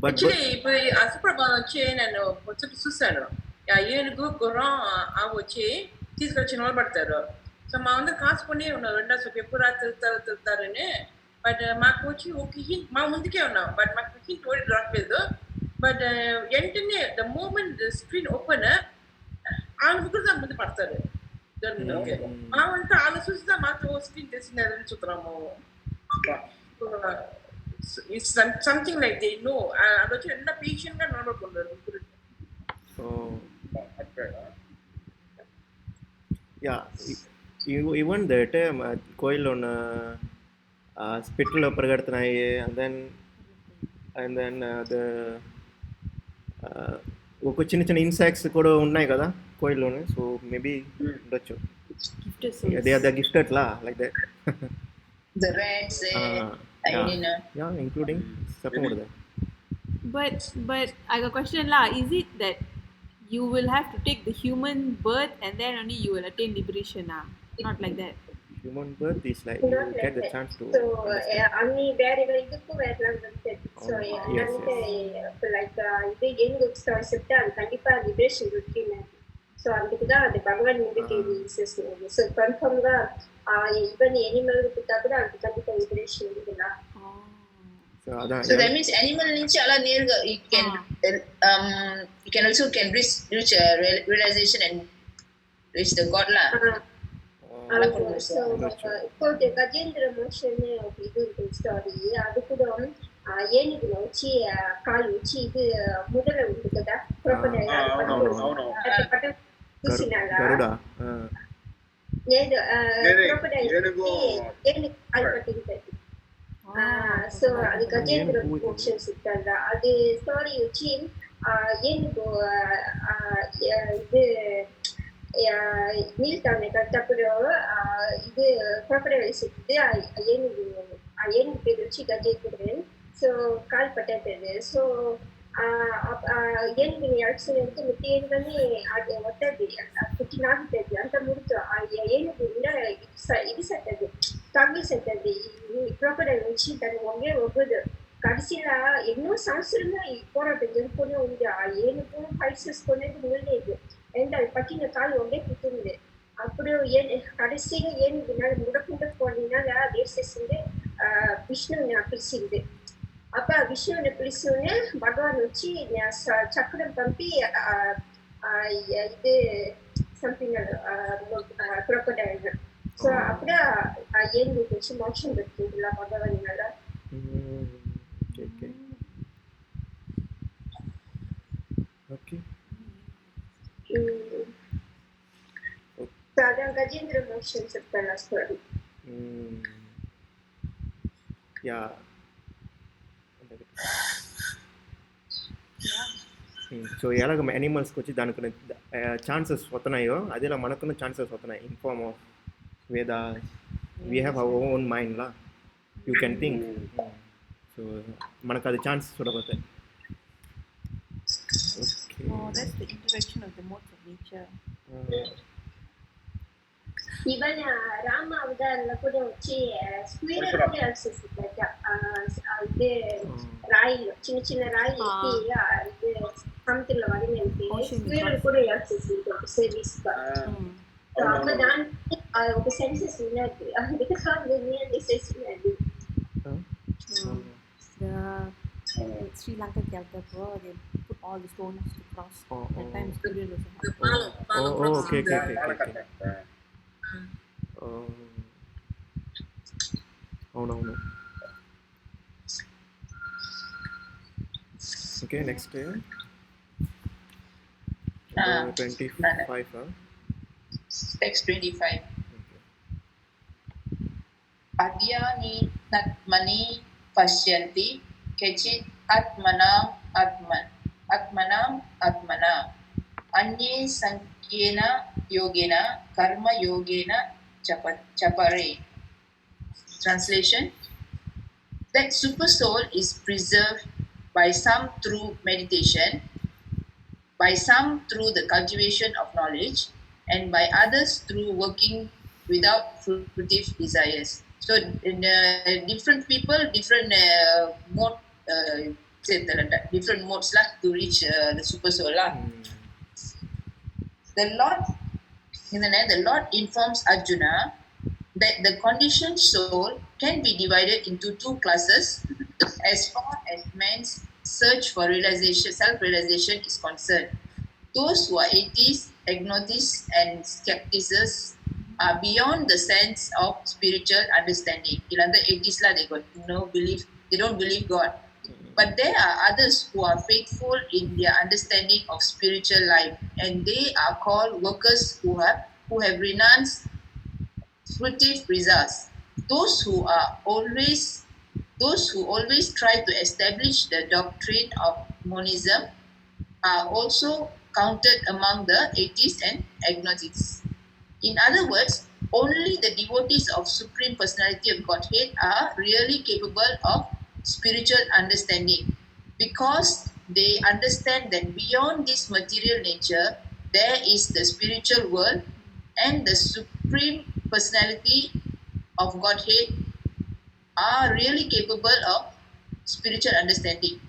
Actually ఇప్పుడు అసుప్రభాతం వచ్చి నేను వచ్చి చూసాను. ఏనుగు గుర్రం ఆవు వచ్చి తీసుకొచ్చి నిలబడతారు. సో మా అందరు కాసుకొని ఉన్నారు రెండోసేపు ఎప్పుడు తిరుగుతారని. బట్ మాకు వచ్చి ఒక హింట్ మా ముందుకే ఉన్నాం బట్ మాకు హింట్ ఓడి రావట్లేదు. బట్ వెంటనే the moment the screen open వాళ్ళ ముగ్గురు దాని ముందు పడతారు. మా అంతా వాళ్ళు చూసినా మాకు స్క్రీన్ తెలిసిందని చూస్తున్నాము. It's something like they know. అది వచ్చి ఎంత పేషెంట్ గా నడవకుండా ఈవెన్ దట్ కోయిల్లో ఉన్న స్పిట్లో పరిగెడుతున్నాయి, అండ్ దెన్ ఒక చిన్న చిన్న ఇన్సెక్ట్స్ కూడా ఉన్నాయి కదా కోయిల్లోనే, సో మేబీ ఉండొచ్చు. Gifted souls. They are the gifted లా like that. The rats, including చెప్పకూడదు. But I got a question lah. Is it that you will have to take the human birth and then only you will attain liberation ah? Not like that. Human birth is like Not you like get the that. chance to So, understand. வேற இதுக்கும் வரலாம் வந்து. So, Yes, இப்போ like இது எங்க star செப்ட் அது கண்டிப்பா liberation இருக்குன்னு. ஸோ அதுக்கு தான் அது பகவான் வந்து கேள்வி சொல்லுவாங்க. ஸோ கன்ஃபார்ம் தான் ஈவன் எனிமலுக்கு கொடுத்தா கூட அதுக்கு கண்டிப்பா லிபரேஷன் இருக்குதா. So அதான் So that means animal nunchi ala nearga you can also reach a realization and reach the God lah. இப்போ கஜேந்திர மோஷன் இது இருக்கு ஸ்டாரி. அது கூட ஏனிக்கு வச்சு கால் வச்சு இது முதல்ல இருக்குதா గరుడ లేదు ఏనుగు కాల్ పట్టింది. సో అది గజేంద్ర మోక్షన్స్ ఇస్తారా అది స్టోరీ వచ్చి ఏనుగు ఇది నీళ్తాను కట్టప్పుడు ఇది క్రొకడైల్ సిక్కితే ఏనుగు పేరు వచ్చి గజేంద్రన్. సో కాల్ పట్టేది. సో ఏనుగుని అడిచినందుకు మిట్టి ఏనుగని అది వస్తుంది పుట్టినాగుతుంది అంత ముడుతూ ఆ ఏనుగు ఇది సట్టది తగ్గి సట్టది క్రొకడైల్ నుంచి దాన్ని ఒగే ఒగ్గదు. కడిసిల ఎన్నో సంవత్సరంగా ఈ పోరాటం జరుపుకునే ఉంది. ఆ ఏనుగు ఫైట్ చేసుకునేది మిగలేదు. అండ్ అది పట్టిన కాలు ఒగే పుట్టింది. అప్పుడు కడిసిగా ఏనుగు ముడకుండా పోయినాల వేసేసింది. విష్ణువుని పిలిచింది. అప్ప విష్ణువుని పిలిస్తూనే భగవాన్ వచ్చి చక్రం పంపి ఇది సంథింగ్ క్రొకడైల్. సో అప్పుడు ఆ ఏనుగుకి వచ్చి మోక్షం దొరికింది ఇలా భగవాన్ వల్ల. అదే గజేంద్ర మోక్షం చెప్తాను స్టోరీ. సో ఎలాగ యానిమల్స్కి వచ్చి దానికి ఛాన్సెస్ వస్తున్నాయో అదేలా మనకున్న ఛాన్సెస్ వస్తున్నాయి in form of Veda. We have our own mind లా యూ కెన్ థింక్. సో మనకు అది ఛాన్సెస్ చూడబోతాయి. That's the interaction of the modes of nature. Even Rama అవతారంలో కూడా వచ్చి స్క్వీరల్ కూడా అలసేస్తుంది. ఇది రాయిలు చిన్న చిన్న రాయిలు ఎత్తి ఇది సముద్రంలో వదిలేసి స్క్వీరల్ కూడా అలసేసింది ఒక సర్వీస్ గా. అప్పుడు దానికి ఒక సెన్సెస్ ఉన్నది. అందుకే చేసినది. Sri Lanka Calcutta, they put all the stones to cross. That time Suriya was okay. అవునవును. Okay next 25. Text 25. Adyani natmani pashyanti kechit atmanam atmana anye sankyena yogena karma yogena chapare. Translation: that super soul is preserved by some through meditation, by some through the cultivation of knowledge, and by others through working without fruitive desires. So different people, different mode, different modes lah to reach the super soul lah. The Lord informs Arjuna that the conditioned soul can be divided into two classes as far as man's search for realization, self-realization is concerned. Those who are atheists, agnostics, and skeptics are beyond the sense of spiritual understanding. The atheists they got no belief, they don't believe God. But there are others who are faithful in their understanding of spiritual life, and they are called workers who have renounced fruitive results. those who always try to establish the doctrine of monism are also counted among the atheists and agnostics. In other words, only the devotees of Supreme Personality of Godhead are really capable of spiritual understanding, because they understand that beyond this material nature, there is the spiritual world, and the Supreme Personality of Godhead are really capable of spiritual understanding.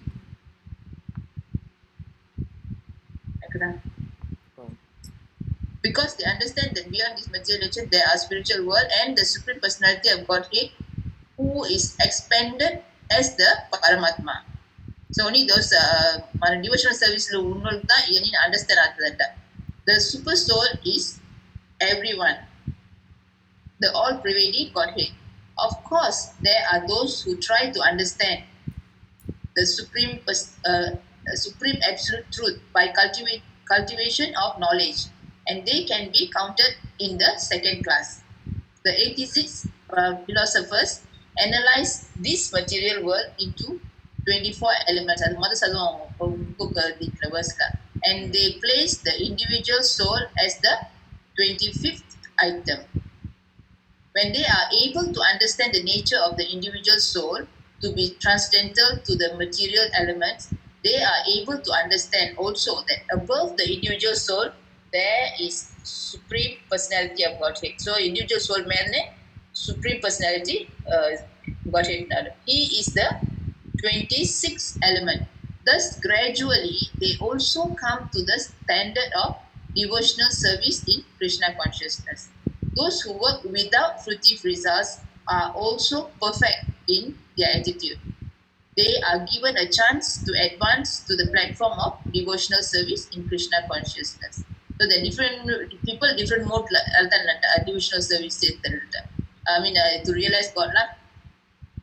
Because they understand that beyond this material nature, there are spiritual world and the Supreme Personality of Godhead, who is expanded as the Paramatma. So only those devotional service understand that the super soul is everyone, the all-pervading Godhead. Of course, there are those who try to understand the supreme absolute truth by cultivation of knowledge, and they can be counted in the second class. The 86 philosophers analyze this material world into 24 elements, and they place the individual soul as the 25th item. When they are able to understand the nature of the individual soul to be transcendental to the material elements, they are able to understand also that above the individual soul, there is Supreme Personality of Godhead. So individual soul man, Supreme Personality Godhead. He is the 26th element. Thus, gradually, they also come to the standard of devotional service in Krishna consciousness. Those who work without fruitive results are also perfect in their attitude. They are given a chance to advance to the platform of devotional service in Krishna consciousness. So the different people, different mode devotional service. To realize God lah.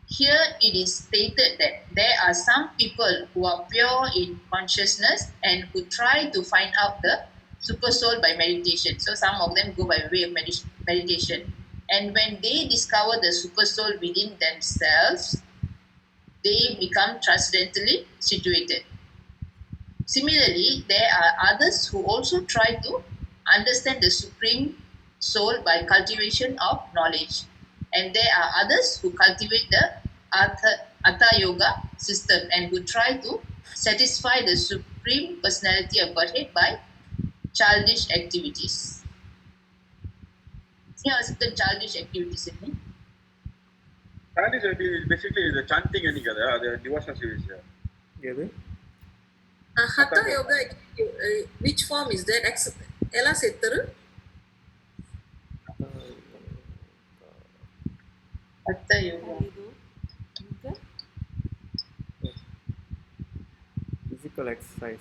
Here it is stated that there are some people who are pure in consciousness and who try to find out the super soul by meditation. So some of them go by way of meditation. And when they discover the super soul within themselves, they become transcendentally situated. Similarly, there are others who also try to understand the supreme soul by cultivation of knowledge. And there are others who cultivate the Hatha Yoga system and who try to satisfy the Supreme Personality of Godhead by childish activities. See how certain childish activities in me? Childish activity is basically the chanting and the devotional service. Hatha Yoga, which form is that? Ela Settaru? Hatha Yoga. Physical exercise.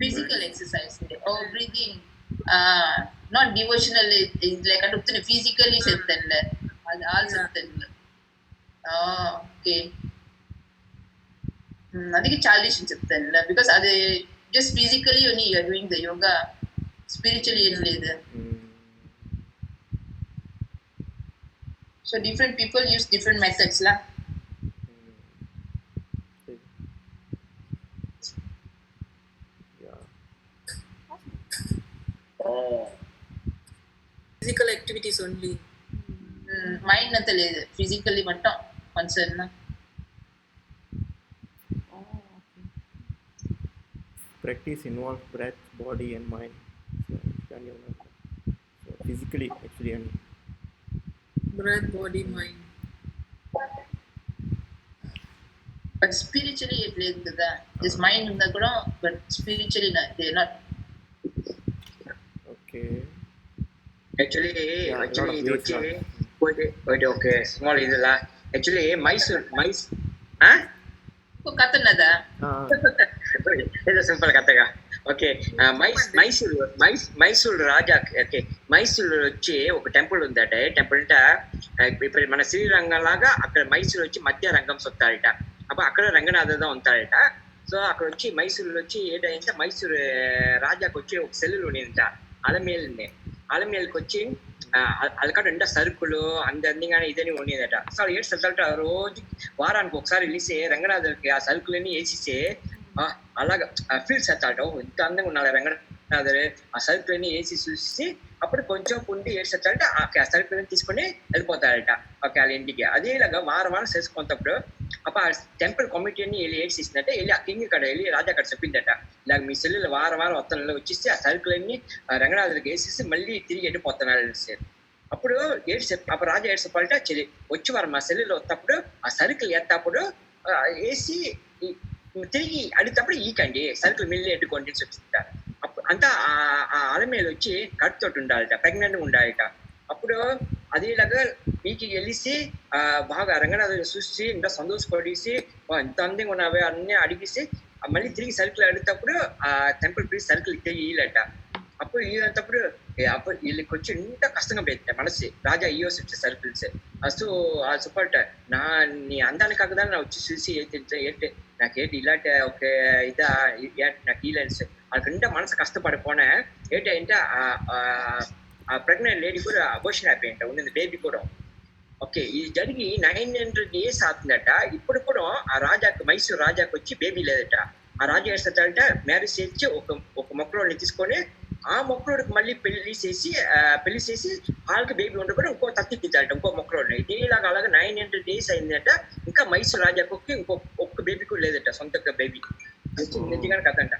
Physical exercise. Oh, breathing. Not devotional. It's like physically settanla. All settanla. Oh, okay. Adhika childish settanla because adu just physically only you are doing the yoga. Spiritually illeda. So different people use different methods lah. Physical activities only. Mind nathale physically mattum concern na. Practice involves breath, body and mind. So physically actually only. Breath, body, mind. But spiritually it is this mind in the ground, but spiritually they're not. Okay. Actually, okay, small idella. Actually, Mysore, huh? Katanada. It's a simple kataga. Okay, Mysore Raja. Okay, Mysore వచ్చి ఒక temple ఉందట. Temple ఇప్పుడు మన శ్రీరంగంలాగా అక్కడ మైసూరు వచ్చి మధ్య రంగం సొత్తాడట. అప్పుడు అక్కడ రంగనాథ ఉంటాడట. సో అక్కడ వచ్చి మైసూరులో వచ్చి ఏంటంటే మైసూరు రాజాకి వచ్చి ఒక సెల్లు ఉండేదంట. అలమేలుండే అలమేలుకి వచ్చి అలకాడ నిండా సరుకులు అన్ని కానీ ఇదని ఉండేదట. అసలు ఏడ్చట రోజు వారానికి ఒకసారి వెళ్ళి రంగనాథుడికి ఆ సరుకులన్నీ వేసేసి అలాగా ఫీల్స్ ఎత్తాట. ఇంత అందంగా ఉన్నాడు రంగనాథుడు. ఆ సరుకులన్నీ వేసి చూసి అప్పుడు కొంచెం పుండి ఏడ్చంటే ఆ సరుకులన్నీ తీసుకొని వెళ్ళిపోతాడట వాళ్ళ ఇంటికి. అదేలాగా వారం చేసుకున్నప్పుడు అప్పుడు ఆ టెంపుల్ కమిటీని వెళ్ళి ఏడ్చేసిందంటే వెళ్ళి ఆ కింగ్ కాడ వెళ్ళి రాజా కాడ చెప్పిందట, ఇలాగ మీ సెల్లులు వారం వత్తనలో వచ్చేసి ఆ సరుకులన్నీ రంగనాథుడికి వేసేసి మళ్ళీ తిరిగి వెళ్ళిపోతున్నాడు సార్. అప్పుడు అప్పుడు రాజా ఏడ్చపాలంటే చెల్లి వచ్చి వారు మా సెల్లులో వస్తప్పుడు ఆ సరుకులు ఎత్తప్పుడు వేసి తిరిగి అడిగేటప్పుడు ఈకండి సరుకులు మిల్లి ఎట్టుకోండి చెప్తారు. అప్పుడు అంతా ఆ ఆలమీద వచ్చి కడుతోటి ఉండాలట, ప్రెగ్నెంట్గా ఉండాలట. అప్పుడు అదేలాగా మీకు వెళ్ళిసి బాగా రంగనాథుడు చూసి ఇంకా సంతోషపడేసి ఇంత అందంగా ఉన్నావే అన్నీ అడిగేసి మళ్ళీ తిరిగి సరుకులు అడిగేటప్పుడు ఆ టెంపుల్ ప్లీజ్ సరుకులు తిరిగి ఇయ్యలట. అప్పుడు ఇయ్యేటప్పుడు అప్పుడు వీళ్ళకి వచ్చి ఇంత కష్టంగా పెట్టా మనసు రాజా ఇయ్యోసి వచ్చే సరుకులు. అసలు ఆ సపోర్ట్ నీ అందాన్ని కాకదా నా వచ్చి చూసి ఏంటి నాకేంటి ఇలాంటి ఒక ఇదా నాకు ఈలెన్స్ అక్కడ మనసు కష్టపడిపోనే ఏంటంటే ఆ ప్రెగ్నెంట్ లేడీ కూడా అబోషన్ అయిపోయింట ఉన్నది బేబీ కూడా. ఓకే, ఇది జరిగి 900 years అవుతుందట. ఇప్పుడు కూడా ఆ రాజాకు మైసూరు రాజాకు వచ్చి బేబీ లేదట. ఆ రాజా వేస్తాడంటే మ్యారేజ్ చేసి ఒక మొక్కలోని తీసుకొని ఆ మొక్కలోడికి మళ్ళీ పెళ్లి చేసి వాళ్ళకి బేబీ ఉండకుండా ఇంకో తత్తిద్దాడట ఇంకో మొక్కలోని. ఇలాగా అలాగా 900 days అయిందట. ఇంకా మైసూరు రాజాకు ఒక్క బేబీ కూడా లేదట, సొంతంగా బేబీ. నిజంగానే కదంట.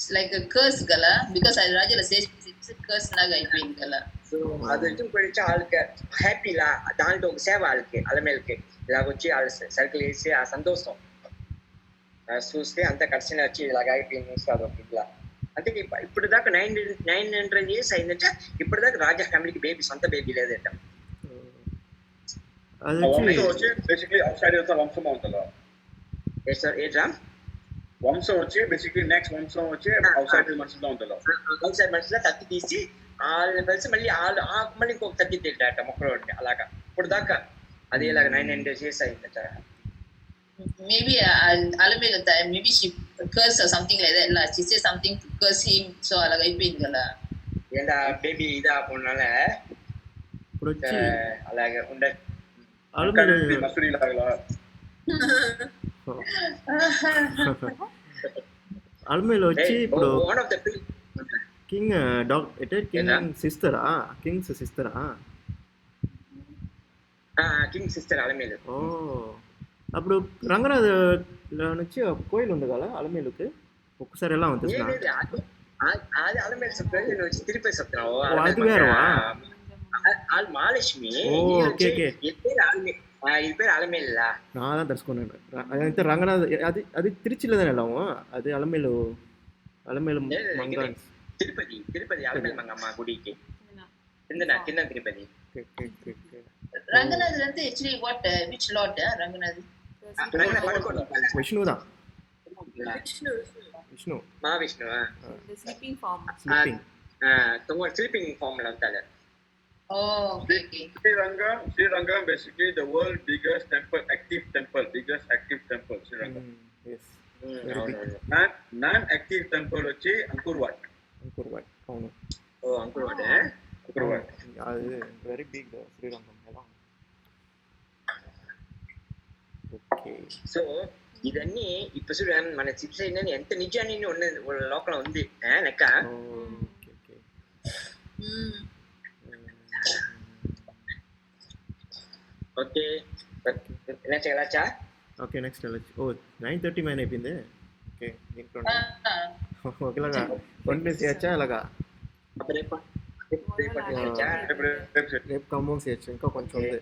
It's like a curse gala because I Raja says it's a curse naga అయిపోయింది గలా. సో అది గురించి వాళ్ళకి హ్యాపీలా దాంట్లో ఒక సేవ వాళ్ళకి అలమేలకి ఇలాగ వచ్చి వాళ్ళు సర్కిల్ వేసి ఆ సంతోషం చూస్తే అంత కష్టం వచ్చి ఇలాగ అయిపోయింది అదొక ఇట్లా. అంటే ఇప్పుడు దాకా 900 years అయిందంటే ఇప్పుడు దాకా రాజా ఫ్యామిలీకి బేబీ సొంత బేబీ లేదట. బేసిక్లీ అవుట్సైడ్ వంశం ఉంటుందా ఏట్రా వంశం వచ్చి బేసిక్లీ నెక్స్ట్ వంశం వచ్చి అవుట్సైడ్ మనుషుల్లో ఉంటుందా అవుట్సైడ్ మనుషుల్లో తత్తి తీసి వాళ్ళని కలిసి మళ్ళీ మళ్ళీ ఇంకొక తగ్గి తింటాట మొక్కలు అలాగా. ఇప్పుడు దాకా అది ఇలాగ 900 years అయిందట. Maybe Alamela time, maybe she curse or something like that lah. She said something to curse him, so అలాగ అయిపోయింది కదా. ఏంటా బేబీ ఇదా పోనాల ఇప్పుడు వచ్చి అలాగే ఉండే మసూరి లాగా అల్మేలో వచ్చి ఇప్పుడు వన్ ఆఫ్ ద కింగ్ సిస్టరా కింగ్స్ సిస్టరా కింగ్ సిస్టర్ అలమేలు. ఓ అప్పుడు రంగనాథ్ నుంచి కోయిల్ ఉంది కదా అలమేలుకి ఒక్కసారి ఎలా ఉంది అది అలమేలు చెప్తాను వచ్చి తిరుపతి చెప్తున్నావు అది వేరు మహాలక్ష్మి இது பேர் அலமேலா நான் தான் தரிசுకున్నాను అదంతా రంగనాథ్ అది తిరుచిలోనే వెళ్ళాము అది అలమేలు మంగాన్స్ తిరుపతి అలమేలు మంగమ్మ గుడికి కింద తిరుపతి. రంగనాథ్ అంటే actually what which lord Ranganath Vishnu Mahavishnu sleeping form sleeping form లో ఉంటాడు. Oh, okay. Sri Rangam basically the world biggest active temple. Sri Rangam. Yes. Non-active temple వచ్చి Angkor Wat. అవును. Oh, Angkor Wat. అది వెరీ బిగ్ Sri Rangam కదా. Okay. So ఇదన్నీ ఇప్పుడు చూడ మన చిప్స్ అయినా ఎంత నిజాన్ని ఉన్నది లోపల ఉంది లెక్క. ఓకే నెక్స్ట్ వెళ్ళచ్చా? ఓకే నెక్స్ట్ వెళ్ళచ్చు. 9:39 అయిపోయింది. ఓకే దీంట్లో ఒకలాగా కంటిన్యూ చేయొచ్చా ఇలాగా రేపు ఖమ్మం చేయొచ్చు ఇంకా కొంచెం ఉంది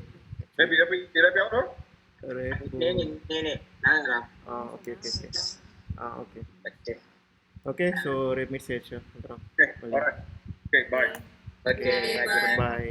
ఓకే సో రేపు మీరు చేయొచ్చు. బాయ్. బాయ్.